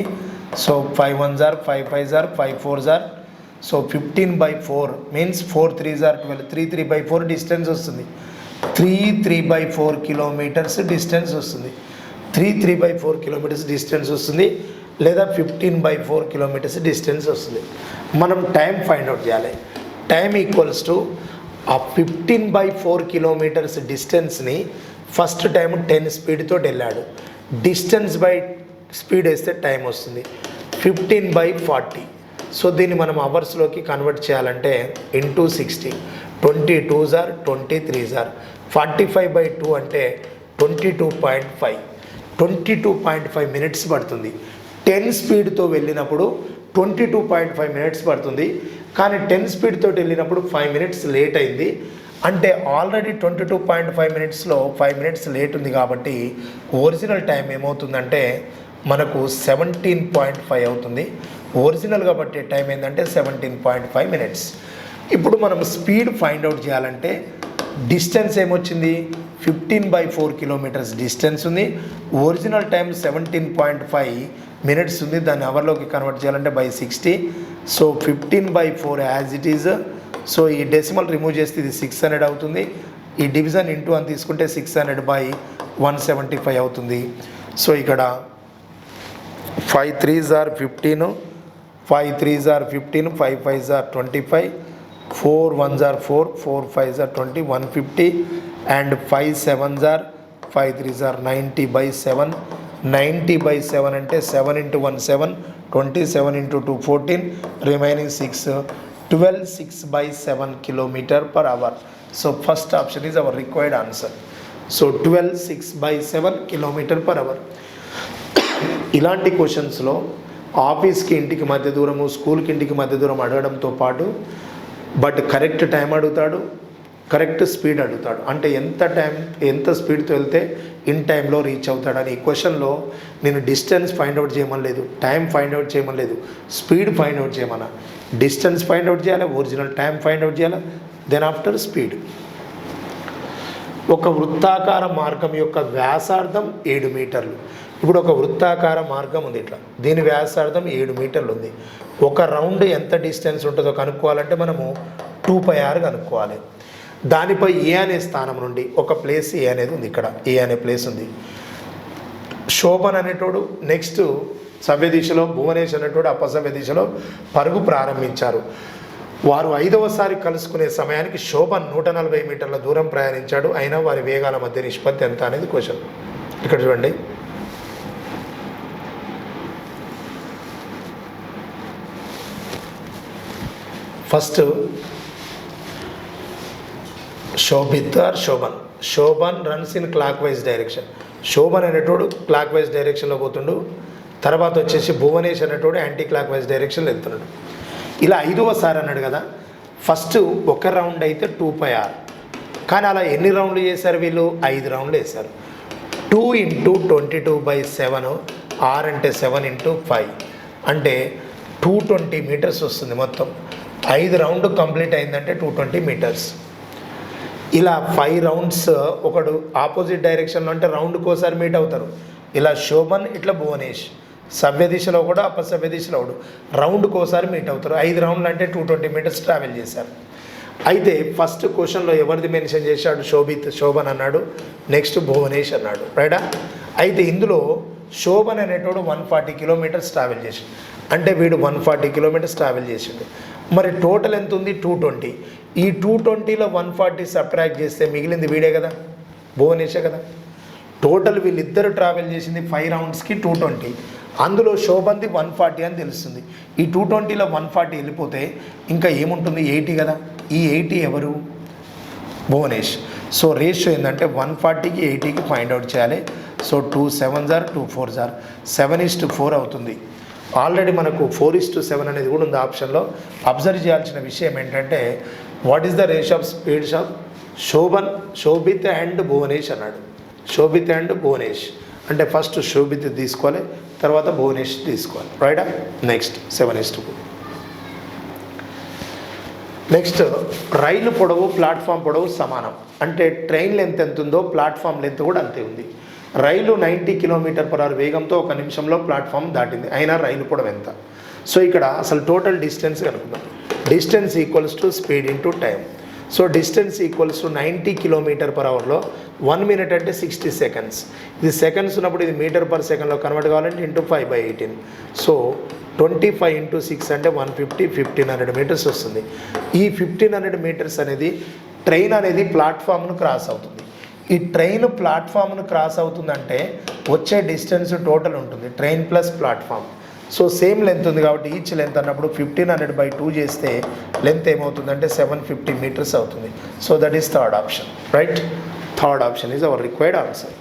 So 5 1s are 5 5s are 5 4s are. So 15/4 means 4 3s are 12. 3 3/4 distance వస్తుంది. 3 3/4 kilometres distance వస్తుంది. 3 3/4 kilometres distance వస్తుంది. లేదా 15/4 kilometres distance వస్తుంది. మనం టైం ఫైండ్ అవుట్ చేయాలి. టైం ఈక్వల్స్ టు ఆ 15/4 kilometres డిస్టెన్స్ని first time 10 స్పీడ్తో వెళ్ళాడు. డిస్టెన్స్ బై స్పీడ్ వేస్తే టైం వస్తుంది 15/40. సో దీన్ని మనం అవర్స్లోకి కన్వర్ట్ చేయాలంటే into 60, 22s are 23s are 45/2 అంటే 22.5, 22.5 మినిట్స్ పడుతుంది. 10 స్పీడ్తో వెళ్ళినప్పుడు 22.5 మినిట్స్ పడుతుంది, కానీ 10 స్పీడ్తో వెళ్ళినప్పుడు 5 మినిట్స్ లేట్ అయింది. అంటే ఆల్రెడీ 22.5 మినిట్స్లో 5 మినిట్స్ లేట్ ఉంది కాబట్టి ఒరిజినల్ టైం ఏమవుతుందంటే మనకు 17.5 అవుతుంది. ఒరిజినల్గా పట్టే టైం ఏంటంటే 17.5 మినిట్స్. ఇప్పుడు మనం స్పీడ్ ఫైండ్ అవుట్ చేయాలంటే డిస్టెన్స్ ఏమొచ్చింది 15/4 కిలోమీటర్స్ డిస్టెన్స్ ఉంది. ఒరిజినల్ టైం 17.5 మినిట్స్ ఉంది. దాన్ని అవర్లోకి కన్వర్ట్ చేయాలంటే by 60. So 15/4 as it is. So ఈ డెసిమల్ రిమూవ్ చేస్తే ఇది 600 అవుతుంది. ఈ డివిజన్ ఇంటూ అని తీసుకుంటే 600/175 అవుతుంది. సో ఇక్కడ 5 3s are 15, 5 3s are 15, 5 5s are 25, 4 1s are 4, 4 5s are 20, 150 and 5 7s are 5 3s are 90/7. 90/7 అంటే 7 into 1 7, 27 into 2 14, remaining 6, 12 6/7 km/h. So first option is our required answer. So 12 6/7 km/h. ఇలాంటి క్వశ్చన్స్లో ఆఫీస్కి ఇంటికి మధ్య దూరము, స్కూల్కి ఇంటికి మధ్య దూరం అడగడంతో పాటు బట్ కరెక్ట్ టైం అడుగుతాడు, కరెక్ట్ స్పీడ్ అడుగుతాడు. అంటే ఎంత స్పీడ్తో వెళ్తే ఇన్ టైంలో రీచ్ అవుతాడని. ఈ క్వశ్చన్లో నేను డిస్టెన్స్ ఫైండ్ అవుట్ చేయమని లేదు, టైం ఫైండ్ అవుట్ చేయమని లేదు, స్పీడ్ ఫైండ్ అవుట్ చేయమన్నా. డిస్టెన్స్ ఫైండ్ అవుట్ చేయాలి, ఒరిజినల్ టైం ఫైండ్ అవుట్ చేయాలి, దెన్ ఆఫ్టర్ స్పీడ్. ఒక వృత్తాకార మార్గం యొక్క వ్యాసార్థం 7 మీటర్లు. ఇప్పుడు ఒక వృత్తాకార మార్గం ఉంది ఇట్లా, దీని వ్యాసార్థం 7 మీటర్లు ఉంది. ఒక రౌండ్ ఎంత డిస్టెన్స్ ఉంటుందో కనుక్కోవాలంటే మనము 2πr కనుక్కోవాలి. దానిపై ఏ అనే స్థానం నుండి ఒక ప్లేస్ ఏ అనేది ఉంది, ఇక్కడ ఏ అనే ప్లేస్ ఉంది. శోభన్ అనేటోడు నెక్స్ట్ సవ్య దిశలో, భువనేష్ అనేటోడు అపసవ్య దిశలో పరుగు ప్రారంభించారు. వారు 5వసారి కలుసుకునే సమయానికి శోభన్ 140 మీటర్ల దూరం ప్రయాణించాడు. అయినా వారి వేగాల మధ్య నిష్పత్తి ఎంత అనేది క్వశ్చన్. ఇక్కడ చూడండి, first Shobhit or Shobhan runs in clockwise direction. Shobhan అనేటోడు క్లాక్ వైజ్ డైరెక్షన్లో పోతుండు. తర్వాత వచ్చేసి భువనేష్ అనేటోడు యాంటీ క్లాక్ వైజ్ డైరెక్షన్లో వెళ్తున్నాడు. ఇలా 5వసారి అన్నాడు కదా. ఫస్ట్ ఒక రౌండ్ అయితే 2πr, కానీ అలా ఎన్ని రౌండ్లు చేశారు వీళ్ళు? 5 రౌండ్లు వేశారు. 2 into 22/7, r అంటే 7 into 5 అంటే 220 మీటర్స్ వస్తుంది మొత్తం. 5 రౌండ్ కంప్లీట్ అయిందంటే 220 మీటర్స్. ఇలా 5 రౌండ్స్ ఒకడు ఆపోజిట్ డైరెక్షన్లో అంటే రౌండ్కోసారి మీట్ అవుతారు. ఇలా శోభన్, ఇట్లా భువనేష్ సవ్య దిశలో కూడా అపసవ్య దిశలో కూడా రౌండ్కోసారి మీట్ అవుతారు. 5 రౌండ్లు అంటే 220 మీటర్స్ ట్రావెల్ చేశారు. అయితే ఫస్ట్ క్వశ్చన్లో ఎవరిది మెన్షన్ చేశాడు? శోభన్ అన్నాడు, నెక్స్ట్ భువనేష్ అన్నాడు, రైటా? అయితే ఇందులో శోభన్ అనేటోడు 140 కిలోమీటర్స్ ట్రావెల్ చేసాడు. అంటే వీడు 140 కిలోమీటర్స్ ట్రావెల్ చేసాడు. మరి టోటల్ ఎంత ఉంది? 220. ఈ 220లో 140 సబ్ట్రాక్ట్ చేస్తే మిగిలింది వీడే కదా, భువనేషే కదా. టోటల్ వీళ్ళిద్దరు ట్రావెల్ చేసింది 5 రౌండ్స్కి 220. అందులో శోభన్ది 140 అని తెలుస్తుంది. ఈ 220లో 140 వెళ్ళిపోతే ఇంకా ఏముంటుంది? 80 కదా. ఈ 80 ఎవరు? భువనేష్. సో రేషియో ఏంటంటే 140కి 80కి ఫైండ్ అవుట్ చేయాలి. So 2 7s are 2 4s are 7:4 అవుతుంది. ఆల్రెడీ మనకు 4:7 అనేది కూడా ఉంది ఆప్షన్లో. అబ్జర్వ్ చేయాల్సిన విషయం ఏంటంటే what is the ratio of speeds of Shobhit and Bhuvanesh అన్నాడు. శోభిత్ అండ్ భువనేష్ అంటే ఫస్ట్ శోభిత్ తీసుకోవాలి, తర్వాత భువనేష్ తీసుకోవాలి, రైటా? నెక్స్ట్ 7:4. నెక్స్ట్ రైలు పొడవు ప్లాట్ఫామ్ పొడవు సమానం. అంటే ట్రైన్ లెంత్ ఎంత ఉందో ప్లాట్ఫామ్ లెంత్ కూడా అంతే ఉంది. రైలు 90 km/h వేగంతో 1 నిమిషంలో ప్లాట్ఫామ్ దాటింది. అయినా రైలు పొడవు ఎంత? సో ఇక్కడ అసలు టోటల్ డిస్టెన్స్ కనుక్కుందాం. Distance equals to speed into time. So distance equals to 90 km/hలో 1 minute అంటే 60 seconds. ఇది సెకండ్స్ ఉన్నప్పుడు ఇది మీటర్ పర్ సెకండ్లో కన్వర్ట్ కావాలంటే ఇంటూ 5/18. సో 25 × 6 అంటే 150, 1500 మీటర్స్ వస్తుంది. ఈ 1500 మీటర్స్ అనేది ట్రైన్ అనేది ప్లాట్ఫామ్ను క్రాస్ అవుతుంది. ఈ ట్రైన్ ప్లాట్ఫామ్ను క్రాస్ అవుతుందంటే వచ్చే డిస్టెన్స్ టోటల్ ఉంటుంది train plus platform. So same length ఉంది కాబట్టి ఈచ్ లెంత్ అన్నప్పుడు 1500/2 చేస్తే లెంత్ ఏమవుతుందంటే 750 మీటర్స్ అవుతుంది. So that is third option, right? Third option is our required answer.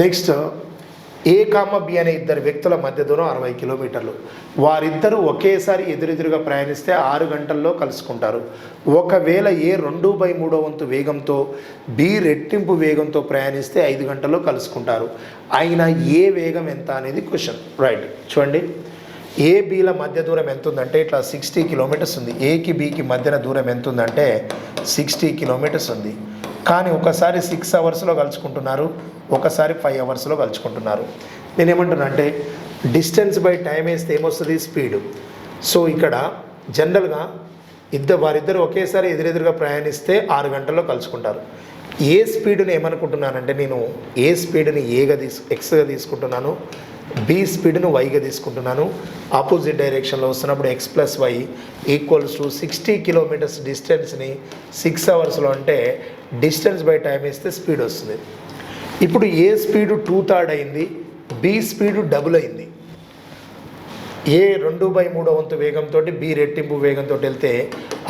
Next, A, B అనే ఇద్దరు వ్యక్తుల మధ్య దూరం 60 కిలోమీటర్లు. వారిద్దరూ ఒకేసారి ఎదురెదురుగా ప్రయాణిస్తే 6 గంటల్లో కలుసుకుంటారు. ఒకవేళ A 2/3 వంతు వేగంతో B రెట్టింపు వేగంతో ప్రయాణిస్తే 5 గంటల్లో కలుసుకుంటారు. అయినా ఏ వేగం ఎంత అనేది క్వశ్చన్, రైట్? చూడండి, A, Bల మధ్య దూరం ఎంత ఉందంటే ఇట్లా 60 కిలోమీటర్స్ ఉంది. Aకి Bకి మధ్యన దూరం ఎంత ఉందంటే 60 కిలోమీటర్స్ ఉంది. కానీ ఒకసారి 6 అవర్స్లో కలుసుకుంటున్నారు, ఒకసారి 5 అవర్స్లో కలుసుకుంటున్నారు. నేనేమంటున్నా అంటే డిస్టెన్స్ బై టైం వేస్తే ఏమొస్తుంది? స్పీడ్. సో ఇక్కడ జనరల్గా వారిద్దరు ఒకేసారి ఎదురెదురుగా ప్రయాణిస్తే 6 గంటల్లో కలుసుకుంటారు. ఏ స్పీడ్ని ఏమనుకుంటున్నానంటే నేను ఏ స్పీడ్ని ఎక్స్గా తీసుకుంటున్నాను, బి స్పీడ్ను వైగా తీసుకుంటున్నాను. ఆపోజిట్ డైరెక్షన్లో వస్తున్నప్పుడు x + y = 60 కిలోమీటర్స్ డిస్టెన్స్ని 6 అవర్స్లో అంటే డిస్టెన్స్ బై టైం వేస్తే స్పీడ్ వస్తుంది. ఇప్పుడు ఏ స్పీడు 2/3 అయింది, బి స్పీడు డబుల్ అయింది. ఏ 2/3 వంతు వేగంతో బి రెట్టింపు వేగంతో వెళ్తే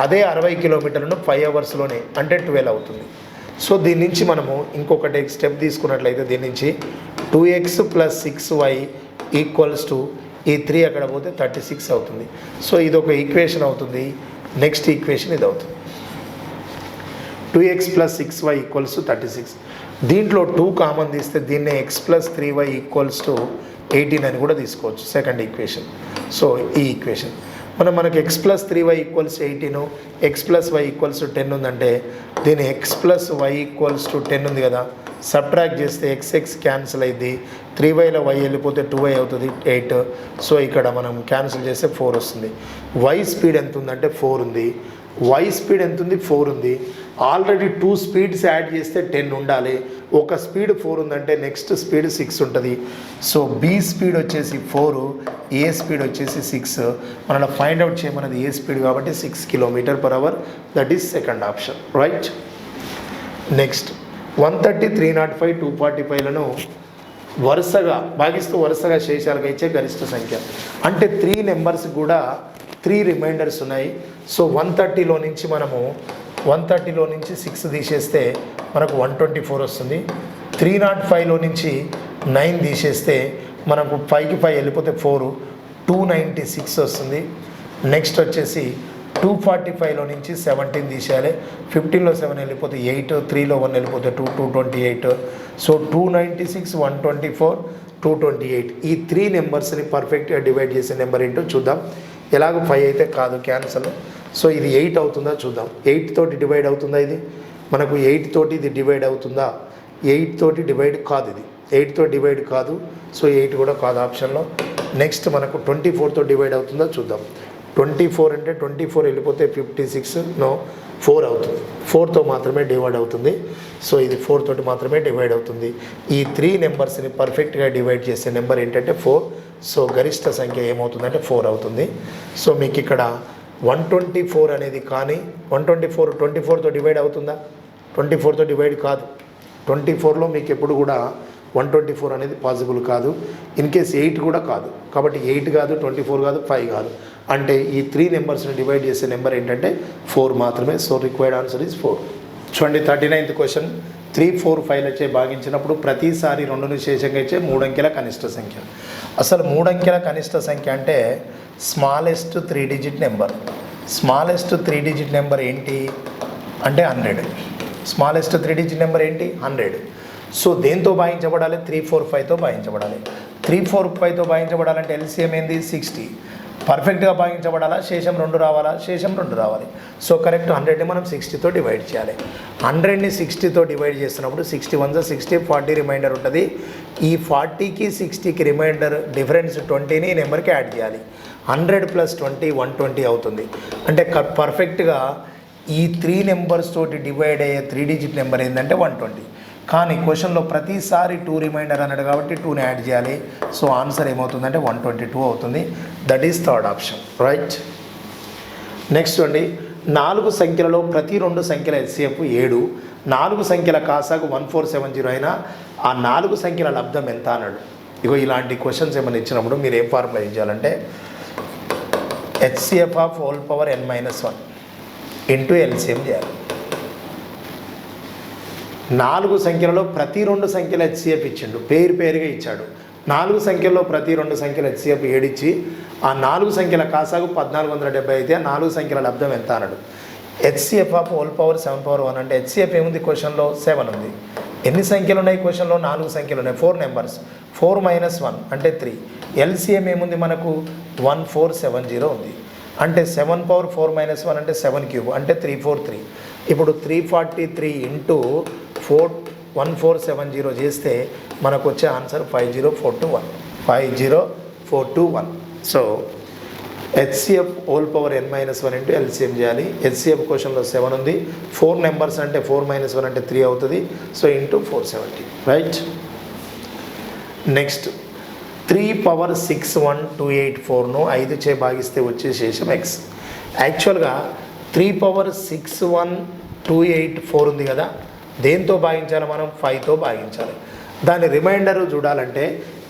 అదే 60 కిలోమీటర్లను 5 అవర్స్లోనే అంటే 12 అవుతుంది. సో దీని నుంచి మనము ఇంకొకటి స్టెప్ తీసుకున్నట్లయితే దీని నుంచి 2x + 6y = ఈ 3 అక్కడ పోతే 36 అవుతుంది. సో ఇది ఒక ఈక్వేషన్ అవుతుంది. నెక్స్ట్ ఈక్వేషన్ ఇది అవుతుంది, 2x + 6y = 36. దీంట్లో 2 కామన్ తీస్తే దీన్నే x + 3y = 18 అని కూడా తీసుకోవచ్చు, సెకండ్ ఈక్వేషన్. సో ఈ ఈక్వేషన్ మనకు x + 3y = 18, x + y = 10 ఉందంటే దీని x + y = 10 ఉంది కదా, సబ్ట్రాక్ట్ చేస్తే x క్యాన్సిల్ అయింది, 3yలో y వెళ్ళిపోతే 2y అవుతుంది 8. సో ఇక్కడ మనం క్యాన్సిల్ చేస్తే 4 వస్తుంది. y స్పీడ్ ఎంత ఉందంటే 4 ఉంది. y స్పీడ్ ఎంత ఉంది? 4 ఉంది. ఆల్రెడీ 2 స్పీడ్స్ యాడ్ చేస్తే 10 ఉండాలి. ఒక స్పీడ్ 4 ఉందంటే నెక్స్ట్ స్పీడ్ 6 ఉంటుంది. సో బి స్పీడ్ వచ్చేసి 4, ఏ స్పీడ్ వచ్చేసి 6. మనల్ని ఫైండ్ అవుట్ చేయమన్నది ఏ స్పీడ్ కాబట్టి 6 km/h. That is second option, right? Next 130, 305, 245లను వరుసగా భాగిస్తూ వరుసగా శేషాలుగా ఇచ్చే గరిష్ట సంఖ్య. అంటే 3 నెంబర్స్ కూడా 3 రిమైండర్స్ ఉన్నాయి. సో 130లో నుంచి మనము 130లో నుంచి 6 తీసేస్తే మనకు 124 వస్తుంది. 305లో నుంచి 9 తీసేస్తే మనకు 5కి 5 వెళ్ళిపోతే 4, 296 వస్తుంది. నెక్స్ట్ వచ్చేసి 245లో నుంచి 17 తీసేయాలి. 15లో 7 వెళ్ళిపోతే 8, 3లో 1 వెళ్ళిపోతే 2, 228. సో 296, 124, 228 ఈ 3 నెంబర్స్ని పర్ఫెక్ట్గా డివైడ్ చేసే నెంబర్ ఏంటో చూద్దాం. ఎలాగో 5 అయితే కాదు, క్యాన్సల్. సో ఇది 8 అవుతుందా చూద్దాం. 8 తోటి డివైడ్ అవుతుందా? ఇది మనకు 8 తోటి ఇది డివైడ్ అవుతుందా? 8 తోటి డివైడ్ కాదు, ఇది 8 తో డివైడ్ కాదు. సో 8 కూడా కాదు ఆప్షన్లో. నెక్స్ట్ మనకు 24తో డివైడ్ అవుతుందా చూద్దాం. 24 అంటే 24 వెళ్ళిపోతే 56, నో 4 అవుతుంది. 4తో మాత్రమే డివైడ్ అవుతుంది. సో ఇది 4 తోటి మాత్రమే డివైడ్ అవుతుంది. ఈ 3 నెంబర్స్ని పర్ఫెక్ట్గా డివైడ్ చేసే నెంబర్ ఏంటంటే 4. సో గరిష్ట సంఖ్య ఏమవుతుందంటే 4 అవుతుంది. సో మీకు ఇక్కడ 124 అనేది కానీ 124 24తో డివైడ్ అవుతుందా? 24తో డివైడ్ కాదు. 24లో మీకు ఎప్పుడు కూడా 124 అనేది పాసిబుల్ కాదు. ఇన్ కేస్ 8 కూడా కాదు. కాబట్టి 8 కాదు, 24 కాదు, 5 కాదు. అంటే ఈ 3 నెంబర్స్ని డివైడ్ చేసే నెంబర్ ఏంటంటే 4 మాత్రమే. So required answer is 4. చూడండి 39th క్వశ్చన్. 3, 4, 5లచే భాగించినప్పుడు ప్రతిసారి 2ని శేషంగా ఇచ్చే 3 అంకెల కనిష్ట సంఖ్య. అసలు 3 అంకెల కనిష్ట సంఖ్య అంటే smallest 3 digit number. Smallest 3 digit number ఏంటి అంటే 100. స్మాలెస్ట్ 3 డిజిట్ నెంబర్ ఏంటి? 100. సో దేంతో భాగించబడాలి? 3, 4, 5తో భాగించబడాలి. 3, 4, 5తో భాగించబడాలంటే ఎల్సిఎం ఏంది? 60. పర్ఫెక్ట్గా భాగించబడాలా? శేషం 2 రావాలా? శేషం 2 రావాలి. సో కరెక్ట్ 100ని మనం 60తో డివైడ్ చేయాలి. 100ని 60తో డివైడ్ చేస్తున్నప్పుడు 60 × 1 = 60, 40 రిమైండర్ ఉంటుంది. ఈ 40కి 60కి రిమైండర్ డిఫరెన్స్ 20ని ఈ నెంబర్కి యాడ్ చేయాలి. 100 + 20 120 అవుతుంది. అంటే పర్ఫెక్ట్గా ఈ 3 నెంబర్స్ తోటి డివైడ్ అయ్యే 3 డిజిట్ నెంబర్ ఏంటంటే 120. కానీ క్వశ్చన్లో ప్రతిసారి 2 రిమైండర్ అన్నాడు కాబట్టి 2ని యాడ్ చేయాలి. సో ఆన్సర్ ఏమవుతుందంటే 122 అవుతుంది. That is third option, right. Next అండి, 4 సంఖ్యలలో ప్రతి 2 సంఖ్యల హెచ్సిఎఫ్ 7, 4 సంఖ్యల కాసాకు 1470 అయినా ఆ 4 సంఖ్యల లబ్ధం ఎంత అన్నాడు. ఇగో ఇలాంటి క్వశ్చన్స్ ఏమైనా ఇచ్చినప్పుడు మీరు ఏం ఫార్ములా యూజ్ చేయాలంటే HCF of whole power n-1 into LCM చేయాలి. 4 సంఖ్యలలో ప్రతి 2 సంఖ్యల హెచ్సిఎఫ్ ఇచ్చిండు, పేరుగా ఇచ్చాడు. 4 సంఖ్యల్లో ప్రతి 2 సంఖ్యల హెచ్సిఎఫ్ 7 ఇచ్చి ఆ 4 సంఖ్యల కాసాకు 1470 అయితే ఆ 4 సంఖ్యల లబ్ధం ఎంత అన్నాడు. హెచ్సిఎఫ్ ఆఫ్ హోల్ పవర్ 7/1 అంటే హెచ్సిఎఫ్ ఏముంది క్వశ్చన్లో 7 ఉంది. ఎన్ని సంఖ్యలు ఉన్నాయి క్వశ్చన్లో? 4 సంఖ్యలు ఉన్నాయి, 4 నెంబర్స్. 4 - 1 అంటే 3. ఎల్సిఎం ఏముంది మనకు 1470 ఉంది. అంటే 7/4 - 1 అంటే 7³ అంటే 343. ఇప్పుడు 343 ఇంటూ 1470 చేస్తే మనకు వచ్చే answer 50421. So HCF whole power n-1 into LCM చేయాలి. హెచ్సిఎఫ్ క్వశ్చన్లో 7 ఉంది, 4 నెంబర్స్ అంటే 4 - 1 అంటే 3 అవుతుంది. So into 470, right. నెక్స్ట్ 3/61284ను 5 చే భాగిస్తే వచ్చే శేషం x. యాక్చువల్గా 3/61284 ఉంది కదా, దేంతో భాగించాలి మనం? 5తో భాగించాలి. దాని రిమైండర్ చూడాలంటే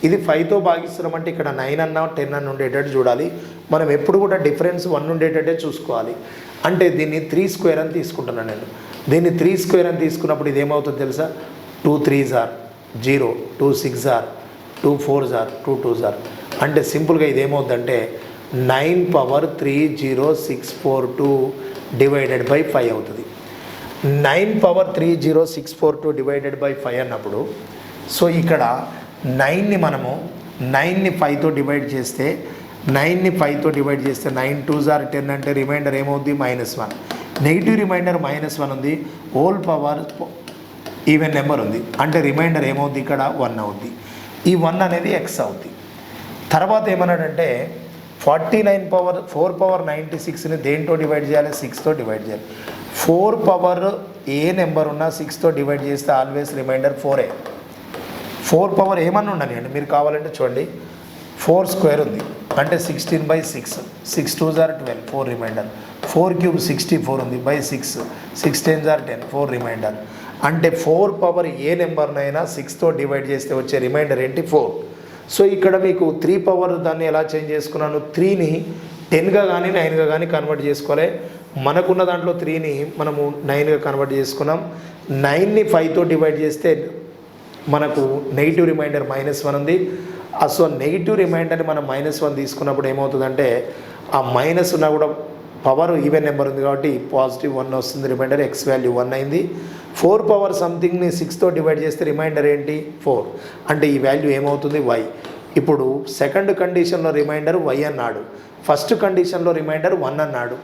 ఇది 5తో భాగిస్తున్నామంటే ఇక్కడ 9 అన్నా 10 అన్న ఉండేటట్టు చూడాలి. మనం ఎప్పుడు కూడా డిఫరెన్స్ 1 ఉండేటట్టే చూసుకోవాలి. అంటే దీన్ని 3² అని తీసుకుంటున్నాను నేను. దీన్ని 3² అని తీసుకున్నప్పుడు ఇది ఏమవుతుంది తెలుసా? 2 3s are 0, 2 6s are 2 4s are 2 2s are. అంటే సింపుల్గా ఇది ఏమవుతుందంటే 9/30642 డివైడెడ్ బై 5 అవుతుంది. 9/30642 డివైడెడ్ బై 5 అన్నప్పుడు సో ఇక్కడ 9ని 5తో డివైడ్ చేస్తే 9 2s are 10 అంటే రిమైండర్ ఏమవుద్ది? -1. నెగిటివ్ రిమైండర్ -1 ఉంది, హోల్ పవర్ ఈవెన్ నెంబర్ ఉంది అంటే రిమైండర్ ఏమవుద్ది? ఇక్కడ 1 అవుద్ది. ఈ 1 అనేది x అవుద్ది. తర్వాత ఏమన్నాడంటే 4/96ని దేంతో డివైడ్ చేయాలి? 6తో డివైడ్ చేయాలి. 4 పవర్ ఏ నెంబర్ ఉన్నా 6తో డివైడ్ చేస్తే ఆల్వేస్ రిమైండర్ 4. 4 పవర్ ఏమన్నా ఉండనివ్వండి, మీరు కావాలంటే చూడండి. 4² ఉంది అంటే 16/6, 6 2s are 12, 4 రిమైండర్. 4³ 64 ఉంది బై 6, 6 10s are 10, 4 రిమైండర్. అంటే 4 పవర్ ఏ నెంబర్నైనా 6తో డివైడ్ చేస్తే వచ్చే రిమైండర్ ఏంటి? 4. సో ఇక్కడ మీకు 3 పవర్ దాన్ని ఎలా చేంజ్ చేసుకున్నాను? 3ని 10గా కానీ 9గా కానీ కన్వర్ట్ చేసుకోవాలి. మనకున్న దాంట్లో 3ని మనము 9గా కన్వర్ట్ చేసుకున్నాం. 9ని 5తో డివైడ్ చేస్తే మనకు నెగిటివ్ రిమైండర్ -1 ఉంది. సో నెగిటివ్ రిమైండర్ని మనం -1 తీసుకున్నప్పుడు ఏమవుతుందంటే ఆ మైనస్ ఉన్నా కూడా పవర్ ఈవెన్ నెంబర్ ఉంది కాబట్టి పాజిటివ్ 1 వస్తుంది. రిమైండర్ x వాల్యూ 1 అయింది. 4 పవర్ సంథింగ్ని 6తో డివైడ్ చేస్తే రిమైండర్ ఏంటి? 4. అంటే ఈ వాల్యూ ఏమవుతుంది? y. ఇప్పుడు సెకండ్ కండిషన్లో రిమైండర్ y అన్నాడు, ఫస్ట్ కండిషన్లో రిమైండర్ 1 అన్నాడు.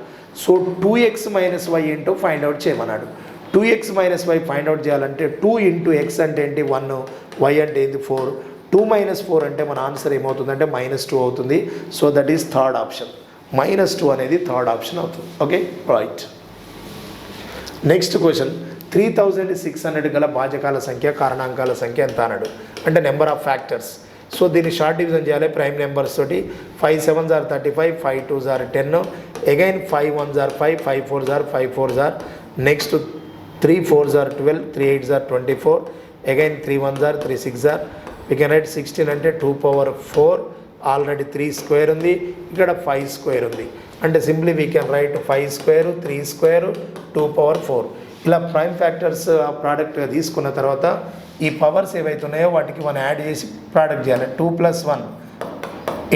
సో 2x - y ఏంటో ఫైండ్ అవుట్ చేయమన్నాడు. 2x - y ఫైండ్ అవుట్ చేయాలంటే 2 × x అంటే ఏంటి? 1, y అంటే ఏంటి? 4. 2 - 4 అంటే మన ఆన్సర్ ఏమవుతుందంటే -2 అవుతుంది. So that is third option. -2 అనేది థర్డ్ ఆప్షన్ అవుతుంది. Okay, right. నెక్స్ట్ క్వశ్చన్ 3600 గల భాజకాల సంఖ్య కారణాంకాల సంఖ్య ఎంత అన్నాడు. అంటే నెంబర్ ఆఫ్ ఫ్యాక్టర్స్. సో దీన్ని షార్ట్ డివిజన్ చేయాలి ప్రైమ్ నెంబర్స్ తోటి. 5 7s are 35, 5 2s are 10, again 5 1s are 5, 5 4s are 5 4s are, next 3 4s are 12, 3 8s are 24, again 3 1s are 3 6s are. We can write 16 అంటే 2/4, already 3² ఉంది, ఇక్కడ 5² ఉంది. అంటే simply we can write 5², 3², 2/4. ఇలా prime factors ఆ ప్రోడక్ట్గా తీసుకున్న తర్వాత ఈ పవర్స్ ఏవైతున్నాయో వాటికి మనం యాడ్ చేసి ప్రోడక్ట్ చేయాలి. 2 + 1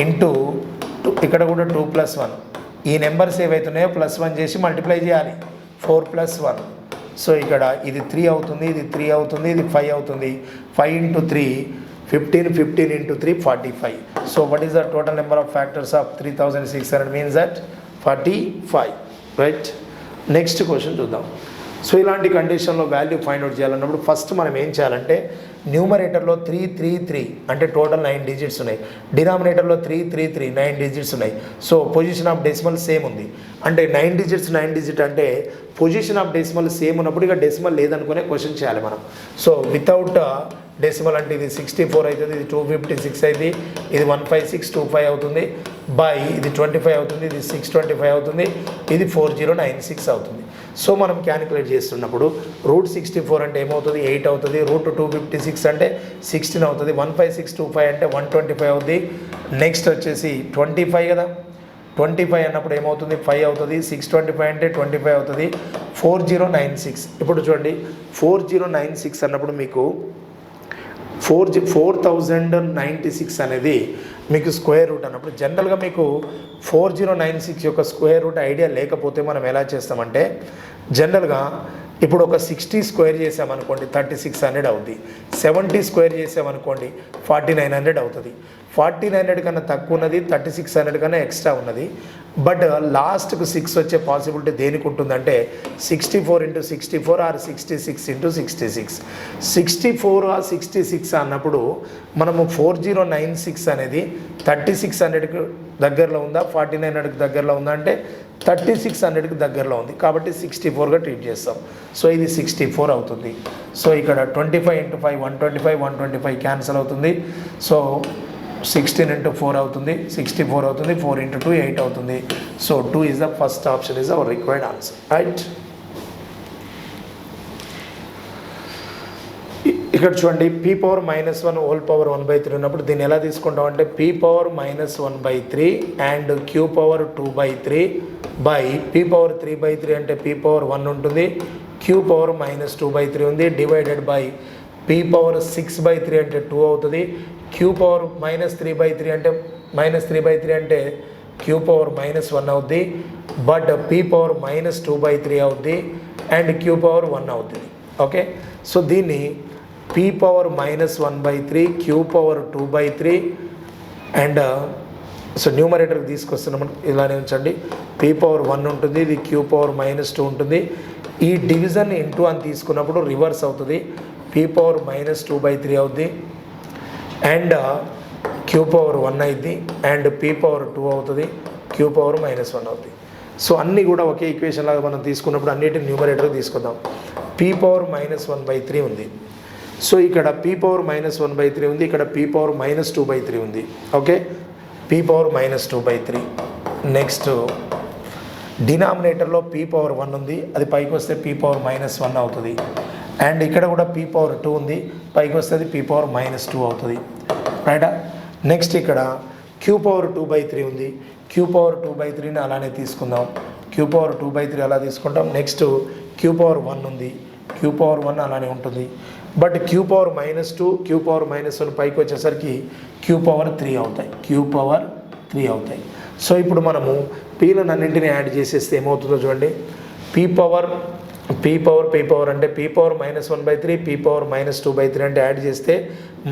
ఇంటూ ఇక్కడ కూడా 2 + 1. ఈ నెంబర్స్ ఏవైతున్నాయో +1 చేసి మల్టిప్లై చేయాలి. 4 + 1. సో ఇక్కడ ఇది 3 అవుతుంది, ఇది 3 అవుతుంది, ఇది 5 అవుతుంది. 5 × 3 15, 15 × 3 45. So what is the total number of factors of 3600? Means that 45, right? Next question చూద్దాం. సో ఇలాంటి కండిషన్లో వాల్యూ ఫైండ్ అవుట్ చేయాలన్నప్పుడు ఫస్ట్ మనం ఏం చేయాలంటే న్యూమరేటర్లో 3 అంటే టోటల్ 9 డిజిట్స్ ఉన్నాయి, డినామినేటర్లో 3 9 డిజిట్స్ ఉన్నాయి. So position of decimal same ఉంది అంటే 9 డిజిట్ అంటే పొజిషన్ ఆఫ్ డెసిమల్ సేమ్ ఉన్నప్పుడు ఇక డెసిమల్ లేదనుకునే క్వశ్చన్ చేయాలి మనం. సో వితౌట్ డెసిమల్ అంటే ఇది 64 అవుతుంది, ఇది 256 అవుతుంది, ఇది 15625 అవుతుంది, బై ఇది 25 అవుతుంది, ఇది 625 అవుతుంది, ఇది 4096 అవుతుంది. సో మనం క్యాలిక్యులేట్ చేస్తున్నప్పుడు √64 అంటే ఏమవుతుంది 8 అవుతుంది, √256 అంటే 16 అవుతుంది, 15625 అంటే 125 అవుతుంది. నెక్స్ట్ వచ్చేసి 25 కదా, 25 అన్నప్పుడు ఏమవుతుంది 5 అవుతుంది, 625 అంటే 25 అవుతుంది, 4096. ఇప్పుడు చూడండి 4096 అన్నప్పుడు మీకు 4096 అనేది మీకు స్క్వేర్ రూట్ అన్నప్పుడు జనరల్గా మీకు 4096 యొక్క స్క్వేర్ రూట్ ఐడియా లేకపోతే మనం ఎలా చేస్తామంటే జనరల్గా ఇప్పుడు ఒక 60 స్క్వేర్ చేసామనుకోండి 3600 అవుతుంది, 70 స్క్వేర్ చేసామనుకోండి 4900 అవుతుంది. 4900 కన్నా తక్కువ ఉన్నది, 3600 కన్నా ఎక్స్ట్రా ఉన్నది. బట్ లాస్ట్కు 6 వచ్చే పాసిబిలిటీ దేనికి ఉంటుందంటే 64 × 64 ఆర్ 66 × 66. 64 ఆర్ 66 అన్నప్పుడు మనము 4096 అనేది 3600కి దగ్గరలో ఉందా, 4900కి దగ్గరలో ఉందా అంటే 3600కి దగ్గరలో ఉంది కాబట్టి 64గా ట్రీట్ చేస్తాం. సో ఇది 64 అవుతుంది. సో ఇక్కడ 25 × 5 125 క్యాన్సిల్ అవుతుంది. సో 16 × 4 అవుతుంది, 64 అవుతుంది, 4 × 2 8 అవుతుంది. So 2 is the first option is our required answer, right? ఇక్కడ చూడండి p⁻−1 హోల్ పవర్ 1/3 ఉన్నప్పుడు దీన్ని ఎలా తీసుకుంటాం అంటే p⁻−1/3 and q⁻2/3 by p⁻3/3 అంటే p⁻1 ఉంటుంది, q⁻−2/3 ఉంది, డివైడెడ్ బై p⁻6/3 అంటే 2 అవుతుంది, q⁻−3/3 అంటే -3/3 అంటే q⁻−1 అవుద్ది, బట్ p⁻−2/3 అవుద్ది అండ్ q⁻1 అవుతుంది. ఓకే, సో దీన్ని p⁻−1/3 q⁻2/3 అండ్ సో న్యూమరేటర్కి తీసుకొస్తున్నాం ఇలానే ఉంచండి. p⁻1 ఉంటుంది, ఇది q⁻−2 ఉంటుంది. ఈ డివిజన్ ఇంటూ అని తీసుకున్నప్పుడు రివర్స్ అవుతుంది, p⁻−2/3 అవుద్ది అండ్ q⁻1 అయింది అండ్ p⁻2 అవుతుంది, q⁻−1 అవుతుంది. సో అన్నీ కూడా ఒకే ఈక్వేషన్ లాగా మనం తీసుకున్నప్పుడు అన్నిటిని న్యూమరేటర్కి తీసుకుందాం. p⁻−1/3 ఉంది, సో ఇక్కడ p⁻−1/3 ఉంది, ఇక్కడ p⁻−2/3 ఉంది. Okay, p⁻−2/3. నెక్స్ట్ డినామినేటర్లో p⁻1 ఉంది, అది పైకి వస్తే p⁻−1 అవుతుంది అండ్ ఇక్కడ కూడా p⁻2 ఉంది, పైకి వస్తే అది p⁻−2 అవుతుంది, రైటా. నెక్స్ట్ ఇక్కడ q⁻2/3 ఉంది, q⁻2/3ని అలానే తీసుకుందాం, q⁻2/3 అలా తీసుకుంటాం. నెక్స్ట్ q⁻1 ఉంది, q⁻1 అలానే ఉంటుంది, బట్ q⁻−2 q⁻−1 పైకి వచ్చేసరికి q⁻3 అవుతాయి, q⁻3 అవుతాయి. సో ఇప్పుడు మనము పీలను అన్నింటినీ యాడ్ చేసేస్తే ఏమవుతుందో చూడండి. p పవర్ అంటే p⁻−1/3 p⁻−2/3 అంటే యాడ్ చేస్తే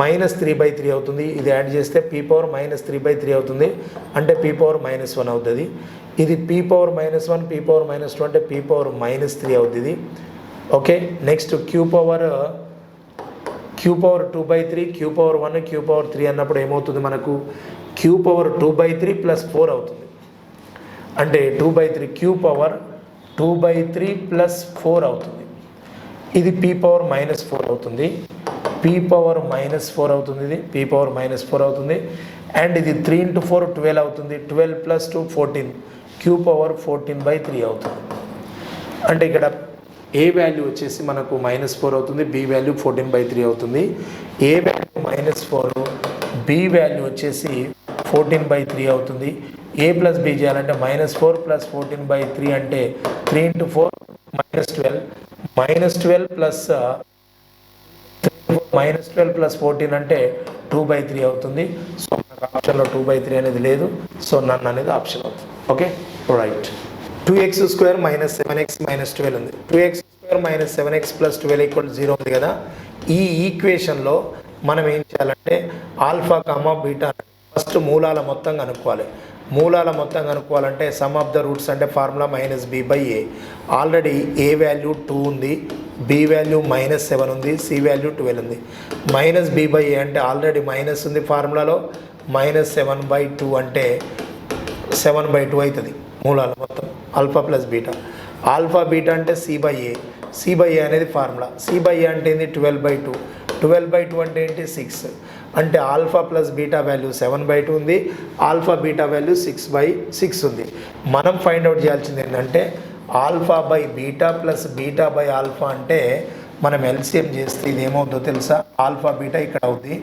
-3/3 అవుతుంది, ఇది యాడ్ చేస్తే p⁻−3/3 అవుతుంది అంటే p⁻−1 అవుతుంది. ఇది p⁻−1 p⁻−2 అంటే p⁻−3 అవుతుంది ఇది. Okay, next q⁻2/3 q⁻1 q⁻3 అన్నప్పుడు ఏమవుతుంది మనకు q⁻2/3 + 4 అవుతుంది అంటే 2/3 q⁻2/3 + 4 అవుతుంది. ఇది p⁻−4 అవుతుంది, p⁻−4 అవుతుంది, ఇది p⁻−4 అవుతుంది అండ్ ఇది 3 × 4 12 అవుతుంది, 12 + 2 14 q⁻14/3 అవుతుంది. అంటే ఇక్కడ ఏ వాల్యూ వచ్చేసి మనకు -4 అవుతుంది, బి వాల్యూ 14/3 అవుతుంది. ఏ వాల్యూ -4, బి వాల్యూ వచ్చేసి 14/3 అవుతుంది. a + b చేయాలంటే -4 + 14/3 అంటే 3 × 4 -12 + 14 అంటే 2/3 అవుతుంది. సో మనకు ఆప్షన్లో 2/3 అనేది లేదు, సో నన్ను అనేది ఆప్షన్ అవుతుంది. Okay, right. 2x² - 7x - 12 ఉంది, 2x² - 7x + 12 = 0 ఉంది కదా. ఈ ఈక్వేషన్లో మనం ఏం చేయాలంటే ఆల్ఫా కామా బీటా ఫస్ట్ మూలాల మొత్తం కనుక్కోవాలి. మూలాల మొత్తం కనుక్కోవాలంటే సమ్ ఆఫ్ ద రూట్స్ అంటే formula -b/a. Already a value 2 ఉంది, b వాల్యూ -7 ఉంది, c వాల్యూ 12 ఉంది. -b/a అంటే ఆల్రెడీ మైనస్ ఉంది ఫార్ములాలో, -7/2 అంటే 7/2 అవుతుంది మూలాల మొత్తం alpha plus beta. Alpha beta అంటే c/a. c/a అనేది ఫార్ములా. c/a అంటే ఏంది 12/2. 12/2 అంటే ఏంటి 6. అంటే ఆల్ఫా ప్లస్ బీటా వాల్యూ 7/2 ఉంది, ఆల్ఫా బీటా వాల్యూ 6/6 ఉంది. మనం ఫైండ్ అవుట్ చేయాల్సింది ఏంటంటే alpha by beta plus beta by alpha అంటే మనం ఎల్సిఎం చేస్తే ఇది ఏమవుతుందో తెలుసా? ఆల్ఫా బీటా ఇక్కడ అవుతుంది,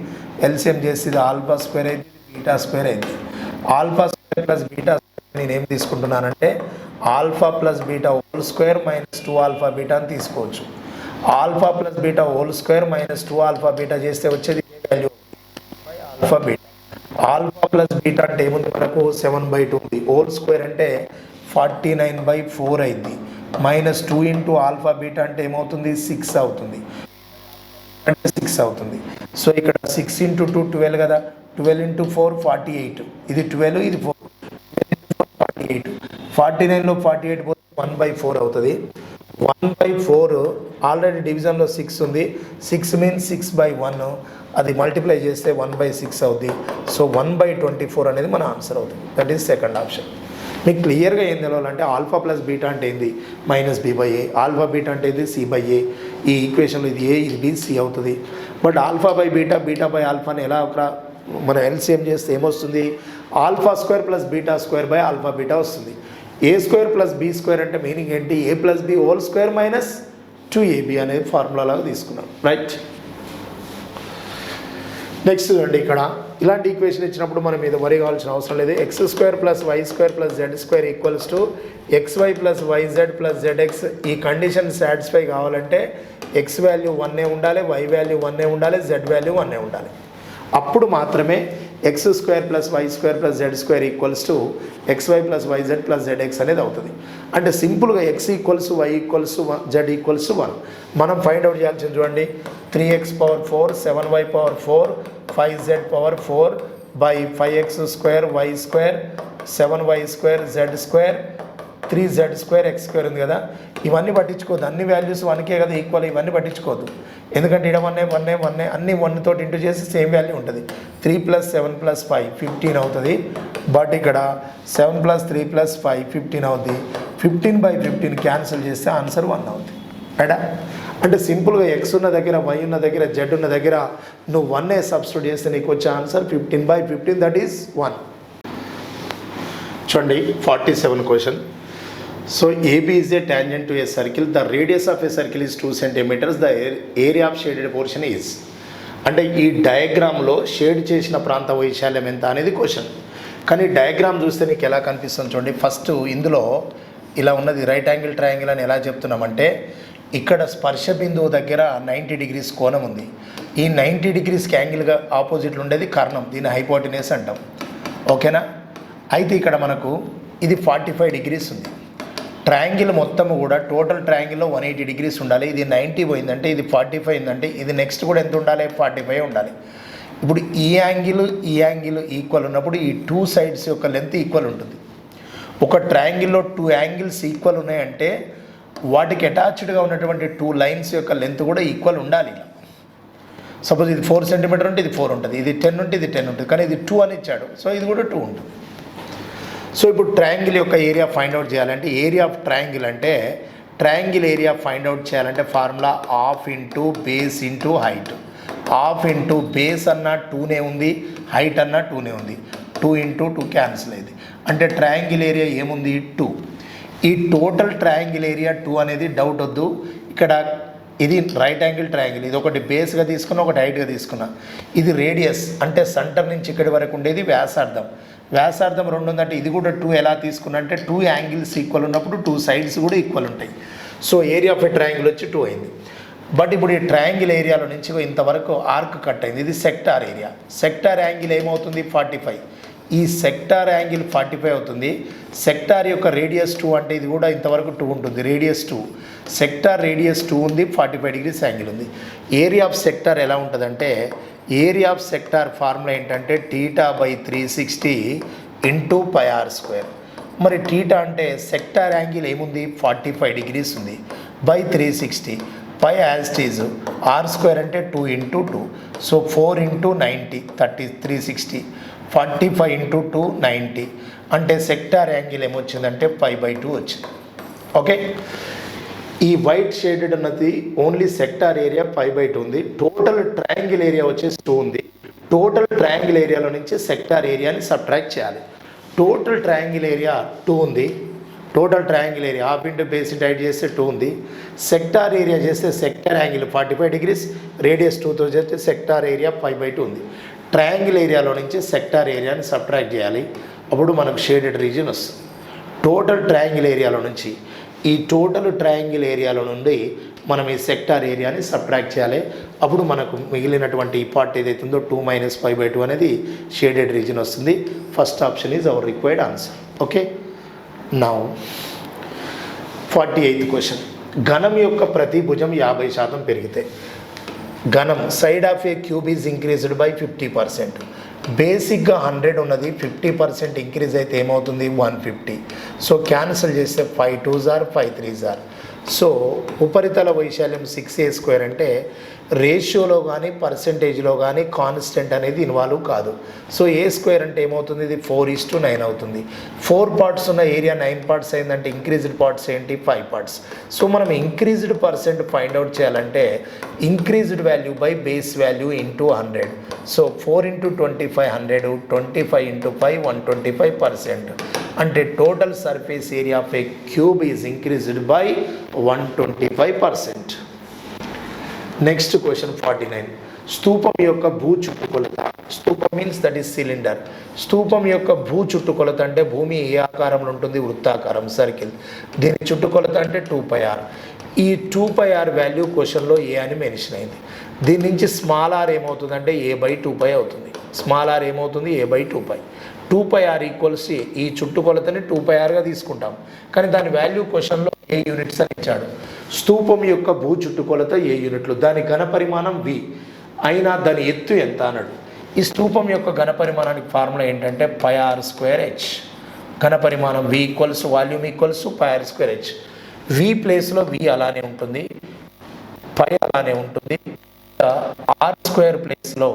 ఎల్సిఎం చేస్తే ఇది ఆల్ఫా స్క్వేర్ అయింది, బీటా స్క్వేర్ అయింది. ఆల్ఫా స్క్వేర్ ప్లస్ బీటా నేను ఏం తీసుకుంటున్నానంటే alpha plus beta whole square -2 alpha beta అని తీసుకోవచ్చు. Alpha plus beta whole square -2 alpha beta చేస్తే వచ్చేది value alpha beta. Alpha plus beta అంటే ఏముంది మనకు 7/2 ఉంది, హోల్ స్క్వేర్ అంటే 49/4 అయింది, -2 ఇంటూ ఆల్ఫా బీటా అంటే ఏమవుతుంది 6 అవుతుంది, అంటే 6 అవుతుంది. సో ఇక్కడ 6 ఇంటూ 2 12 కదా, 12 ఇంటూ 4 48, ఇది 12 ఇది 4, 48. 49లో 48 పోతే 1/4 అవుతుంది. 1/4 ఆల్రెడీ డివిజన్లో 6 ఉంది, 6 మీన్స్ 6/1, అది మల్టిప్లై చేస్తే 1/6 అవుతుంది. సో 1/24 అనేది మన ఆన్సర్ అవుతుంది. That is second option. మీకు క్లియర్గా ఏం తెలవాలంటే ఆల్ఫా ప్లస్ బీటా అంటే ఏంది -b/a, ఆల్ఫా బీటా అంటే ఏంది c/a. ఈ ఈక్వేషన్లో ఇది a ఇది b c అవుతుంది. But alpha by beta beta by ఆల్ఫాని ఎలా మన ఎల్సిఎం చేస్తే ఏమొస్తుంది? Alpha square plus beta square by alpha beta వస్తుంది. a square plus b square అంటే మీనింగ్ ఏంటి? a plus b whole square -2ab అనేది ఫార్ములా లాగా తీసుకున్నాం, రైట్? నెక్స్ట్ చూడండి, ఇక్కడ ఇలాంటి ఈక్వేషన్ ఇచ్చినప్పుడు మనం మీద వరి కావాల్సిన అవసరం లేదు. x² + y² + z² = xy + yz + zx. ఈ కండిషన్ సాటిస్ఫై కావాలంటే x వాల్యూ 1 ఉండాలి, y వాల్యూ 1 ఉండాలి, z వాల్యూ 1 ఉండాలి. అప్పుడు మాత్రమే x² + y² + z² = xy + yz + zx అనేది అవుతుంది. అంటే సింపుల్గా x = y = z = 1. మనం ఫైండ్ అవుట్ చేయాల్సింది చూడండి, 3x⁴ 7y⁴ 5z⁴ by 5x² y² 7y² z² 3z² x² ఉంది కదా. ఇవన్నీ పట్టించుకోవద్దు, అన్ని వాల్యూస్ 1కే కదా ఈక్వల్, ఇవన్నీ పట్టించుకోవద్దు. ఎందుకంటే ఇక్కడ 1 అన్ని 1 తోటి ఇంటూ చేసి సేమ్ వాల్యూ ఉంటుంది. 3 + 7 + 5 15 అవుతుంది. బట్ ఇక్కడ 7 + 3 + 5 15 అవుతుంది. 15/15 క్యాన్సిల్ చేస్తే ఆన్సర్ 1 అవుతుంది. రైటా? అంటే సింపుల్గా x ఉన్న దగ్గర, y ఉన్న దగ్గర, z ఉన్న దగ్గర నువ్వు 1 సబ్స్టిట్యూట్ చేస్తే నీకు వచ్చే ఆన్సర్ 15/15, దట్ ఈస్ 1. చూడండి 47 question. So AB is a tangent to a circle. The radius of a circle is 2 centimeters. The area of shaded portion is. అంటే ఈ డయాగ్రామ్లో షేడ్ చేసిన ప్రాంత వైశాల్యం ఎంత అనేది క్వశ్చన్. కానీ డయాగ్రామ్ చూస్తే నీకు ఎలా కనిపిస్తుంది చూడండి. ఫస్ట్ ఇందులో ఇలా ఉన్నది రైట్ యాంగిల్ ట్రయాంగిల్ అని ఎలా చెప్తున్నామంటే, ఇక్కడ స్పర్శ బిందువు దగ్గర 90 degrees కోణం ఉంది. ఈ 90 degrees యాంగిల్గా ఆపోజిట్లో ఉండేది కర్ణం, దీన్ని హైపోటెనస్ అంటాం. ఓకేనా? అయితే ఇక్కడ మనకు ఇది 45 degrees ఉంది. ట్రయాంగిల్ మొత్తం కూడా టోటల్ ట్రయాంగిల్లో 180 degrees ఉండాలి. ఇది 90 పోయిందంటే ఇది 45 అయిందంటే ఇది నెక్స్ట్ కూడా ఎంత ఉండాలి? 45 ఉండాలి. ఇప్పుడు ఈ యాంగిల్ ఈక్వల్ ఉన్నప్పుడు ఈ 2 sides యొక్క లెంత్ ఈక్వల్ ఉంటుంది. ఒక ట్రయాంగిల్లో 2 angles ఈక్వల్ ఉన్నాయంటే వాటికి అటాచ్డ్గా ఉన్నటువంటి 2 lines యొక్క లెంత్ కూడా ఈక్వల్ ఉండాలి. సపోజ్ ఇది 4 cm ఉంటే ఇది 4 ఉంటుంది, ఇది 10 ఉంటే ఇది 10 ఉంటుంది, కానీ ఇది 2 అని ఇచ్చాడు, సో ఇది కూడా 2 ఉంటుంది. సో ఇప్పుడు ట్రయాంగిల్ యొక్క ఏరియా ఫైండ్ అవుట్ చేయాలంటే, ఏరియా ఆఫ్ ట్రయాంగిల్ అంటే ట్రయాంగిల్ ఏరియా ఫైండ్ అవుట్ చేయాలంటే ఫార్ములా ½ × బేస్ × హైట్. ½ బేస్ అన్న 2నే ఉంది, హైట్ అన్న 2నే ఉంది. 2 × 2 క్యాన్సిల్ అయింది. అంటే ట్రయాంగిల్ ఏరియా ఏముంది? 2. ఈ టోటల్ ట్రయాంగిల్ ఏరియా 2 అనేది డౌట్ వద్దు. ఇక్కడ ఇది రైట్ యాంగిల్ ట్రయాంగిల్, ఇది ఒకటి బేస్గా తీసుకున్నా, ఒకటి హైట్గా తీసుకున్నా. ఇది రేడియస్ అంటే సెంటర్ నుంచి ఇక్కడి వరకు ఉండేది వ్యాసార్థం. వ్యాసార్థం 2 ఉందంటే ఇది కూడా 2 ఎలా తీసుకున్నా అంటే 2 angles ఈక్వల్ ఉన్నప్పుడు 2 sides కూడా ఈక్వల్ ఉంటాయి. So area of a triangle వచ్చి 2 అయింది. బట్ ఇప్పుడు ఈ ట్రయాంగిల్ ఏరియాలో నుంచి ఇంతవరకు ఆర్క్ కట్ అయింది, ఇది సెక్టార్ ఏరియా. సెక్టార్ యాంగిల్ ఏమవుతుంది? 45. ఈ సెక్టార్ యాంగిల్ 45 అవుతుంది. సెక్టార్ యొక్క రేడియస్ 2 అంటే ఇది కూడా ఇంతవరకు 2 ఉంటుంది, రేడియస్ 2. సెక్టార్ రేడియస్ 2 ఉంది, 45 degrees యాంగిల్ ఉంది. ఏరియా ఆఫ్ సెక్టార్ ఎలా ఉంటుందంటే, ఏరియా ఆఫ్ సెక్టార్ ఫార్ములా ఏంటంటే θ/360 ఇంటూ పై ఆర్ స్క్వేర్. మరి టీటా అంటే సెక్టార్ యాంగిల్ ఏముంది 45 degrees ఉంది బై 360 పై యాజ్ టీజ్ ఆర్ స్క్వేర్ అంటే 2 ఇంటూ 2 సో 4 ఇంటూ 90 360 45 ఇంటూ 2 90 అంటే సెక్టార్ యాంగిల్ ఏమొచ్చిందంటే π/2 వచ్చింది. ఓకే, ఈ వైట్ షేడెడ్ అన్నది ఓన్లీ సెక్టార్ ఏరియా π/2 ఉంది. టోటల్ ట్రయాంగిల్ ఏరియా వచ్చేసి 2 ఉంది. టోటల్ ట్రయాంగిల్ ఏరియాలో నుంచి సెక్టార్ ఏరియాని సబ్ట్రాక్ట్ చేయాలి. టోటల్ ట్రయాంగిల్ ఏరియా 2 ఉంది. Total triangle area half into base into height చేస్తే 2 ఉంది. సెక్టార్ ఏరియా చేస్తే సెక్టార్ యాంగిల్ 45 degrees, రేడియస్ 2తో చేస్తే సెక్టార్ ఏరియా π/2 ఉంది. ట్రయాంగిల్ ఏరియాలో నుంచి సెక్టార్ ఏరియాని సబ్ట్రాక్ట్ చేయాలి, అప్పుడు మనకు షేడెడ్ రీజియన్ వస్తుంది. టోటల్ ట్రయాంగిల్ ఏరియాలో నుంచి ఈ టోటల్ ట్రయాంగిల్ ఏరియాలో నుండి మనం ఈ సెక్టార్ ఏరియాని సబ్ట్రాక్ట్ చేయాలి, అప్పుడు మనకు మిగిలినటువంటి ఈ పార్ట్ ఏదైతే ఉందో 2 - π/2 అనేది షేడెడ్ రీజియన్ వస్తుంది. First option is our required answer. Okay, now 48th question. ఘనం యొక్క ప్రతి భుజం 50% పెరిగితే ఘనం side of a cube is increased by 50%. బేసిక్గా 100 ఉన్నది, 50% ఇంక్రీజ్ అయితే ఏమవుతుంది 150. సో క్యాన్సిల్ చేస్తే 5 2s are 5 3s are. So ఉపరితల వైశాల్యం 6a² అంటే రేషియోలో కానీ పర్సెంటేజ్లో కానీ కాన్స్టెంట్ అనేది ఇన్వాల్వ్ కాదు. సో a² అంటే ఏమవుతుంది, ఇది 4:9 అవుతుంది. 4 parts ఉన్న ఏరియా 9 parts అయిందంటే ఇంక్రీజ్డ్ పార్ట్స్ ఏంటి 5 parts. సో మనం ఇంక్రీజ్డ్ పర్సెంట్ ఫైండ్ అవుట్ చేయాలంటే increased value by base value into 100. So 4 × 25 100, 25 × 5 125%. అంటే total surface area of a cube is increased by 125%. Next question 49. స్తూపం యొక్క భూ చుట్టుకొలత. స్తూపం మీన్స్ దట్ ఈస్ సిలిండర్. స్తూపం యొక్క భూ చుట్టుకొలత అంటే భూమి ఏ ఆకారంలో ఉంటుంది, వృత్తాకారం, సర్కిల్. దీని చుట్టుకొలత అంటే 2πr. ఈ 2πr వాల్యూ క్వశ్చన్లో ఏ అని మెన్షన్ అయింది. దీని నుంచి స్మాల్ ఆర్ ఏమవుతుందంటే a/2π అవుతుంది. స్మాల్ ఆర్ ఏమవుతుంది a/2π. 2πr ఈక్వల్స్ ఈ చుట్టుకొలతని 2πrగా తీసుకుంటాం, కానీ దాని వాల్యూ క్వశ్చన్లో ఏ యూనిట్స్ అని ఇచ్చాడు. స్తూపం యొక్క భూ చుట్టుకొలత ఏ యూనిట్లు, దాని ఘనపరిమాణం v అయినా దాని ఎత్తు ఎంత అన్నాడు. ఈ స్తూపం యొక్క ఘనపరిమాణానికి ఫార్ములా ఏంటంటే πr²h. ఘనపరిమాణం v equals volume equals πr²h. v ప్లేస్లో v అలానే ఉంటుంది, π అలానే ఉంటుంది. r² ప్లేస్లో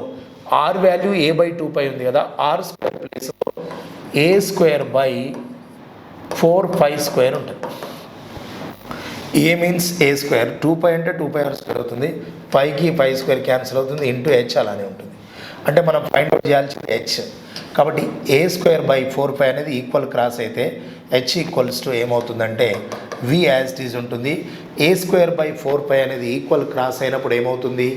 r వాల్యూ a/2π ఉంది కదా, r² ప్లేస్లో a² / 4π² ఉంటుంది. ఏ మీన్స్ a², 2π అంటే 2πr² అవుతుంది, పైకి π² క్యాన్సిల్ అవుతుంది, ఇంటూ h అలానే ఉంటుంది. అంటే మనం ఫైండ్ అవుట్ చేయాల్సింది h. కాబట్టి a² / 4π అనేది ఈక్వల్ క్రాస్ అయితే h ఈక్వల్స్ టు ఏమవుతుందంటే v యాజ్ ఇట్ ఈజ్ ఉంటుంది. a² / 4π అనేది ఈక్వల్ క్రాస్ అయినప్పుడు ఏమవుతుంది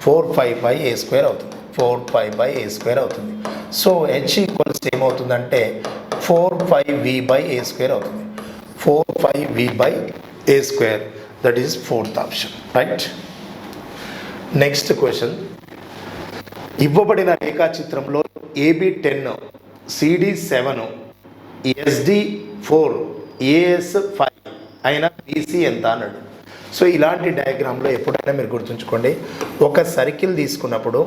4π/a² అవుతుంది, 4π/a² అవుతుంది. సో h ఈక్వల్స్ ఏమవుతుందంటే 4πv/a² అవుతుంది, 4πv/a². That is 4th option, right. Next question. ఇవ్వబడిన రేఖాచిత్రంలో AB 10, CD 7, SD 4, AS 5 అయినా BC ఎంత అన్నాడు. సో ఇలాంటి డయాగ్రామ్లో ఎప్పుడైనా మీరు గుర్తుంచుకోండి, ఒక సర్కిల్ తీసుకున్నప్పుడు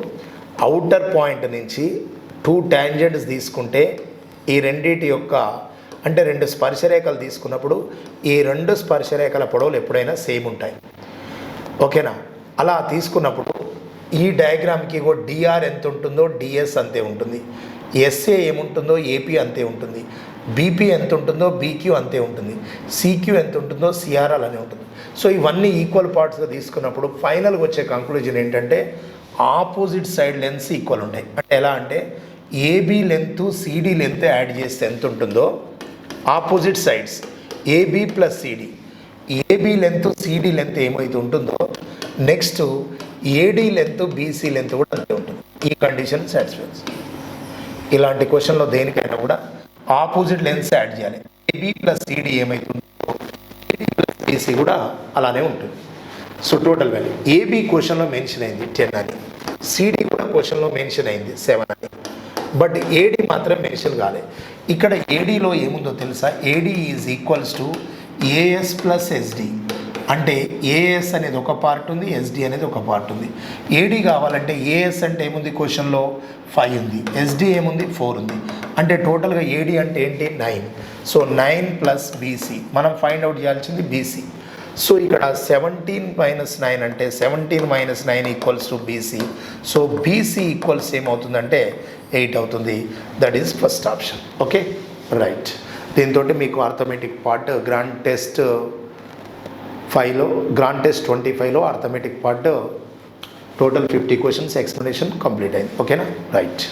అవుటర్ పాయింట్ నుంచి 2 టాంజెంట్స్ తీసుకుంటే ఈ రెండింటి యొక్క అంటే 2 స్పర్శరేఖలు తీసుకున్నప్పుడు ఈ 2 స్పర్శరేఖల పొడవులు ఎప్పుడైనా సేమ్ ఉంటాయి. ఓకేనా, అలా తీసుకున్నప్పుడు ఈ డయాగ్రామ్కి DR ఎంత ఉంటుందో DS అంతే ఉంటుంది, SA ఏముంటుందో AP అంతే ఉంటుంది, BP ఎంత ఉంటుందో BQ అంతే ఉంటుంది, CQ ఎంత ఉంటుందో CR అలానే ఉంటుంది. సో ఇవన్నీ ఈక్వల్ పార్ట్స్గా తీసుకున్నప్పుడు ఫైనల్గా వచ్చే కంక్లూజన్ ఏంటంటే ఆపోజిట్ సైడ్ లెన్స్ ఈక్వల్ ఉంటాయి. అంటే ఎలా అంటే AB length CD length add చేస్తే ఎంత ఉంటుందో opposite sides AB + CD, AB length CD length ఏమైతే ఉంటుందో next AD length BC length కూడా అంతే ఉంటుంది. ఈ కండిషన్ సాటిస్ఫైస్. ఇలాంటి క్వశ్చన్లో దేనికైనా కూడా ఆపోజిట్ లెన్స్ యాడ్ చేయాలి. AB + CD ఏమైతే ఉంటుందో AD + BC కూడా అలానే ఉంటుంది. సో టోటల్ వాల్యూ AB క్వశ్చన్లో మెన్షన్ అయింది 10 అని, CD కూడా క్వశ్చన్లో మెన్షన్ అయింది 7 అని, బట్ AD మాత్రం మెన్షన్ కాలేదు. ఇక్కడ ADలో ఏముందో తెలుసా, AD is equals to AS + SD. అంటే AS అనేది ఒక పార్ట్ ఉంది, SD అనేది ఒక పార్ట్ ఉంది. AD కావాలంటే AS అంటే ఏముంది క్వశ్చన్లో 5 ఉంది, SD ఏముంది 4 ఉంది. అంటే టోటల్గా ఏడి అంటే ఏంటి 9. సో 9 ప్లస్ బీసీ మనం ఫైండ్ అవుట్ చేయాల్సింది బీసీ. సో ఇక్కడ 17 మైనస్ 9 అంటే 17 minus 9 equals to BC. So BC equals ఏమవుతుందంటే 8 అవుతుంది. That is first option. Okay right. దీంతో మీకు అర్థమెటిక్ పార్ట్ గ్రాండ్ టెస్ట్ 5లో గ్రాండ్ టెస్ట్ 25లో arithmetic part total 50 questions explanation complete అయింది. ఓకేనా రైట్.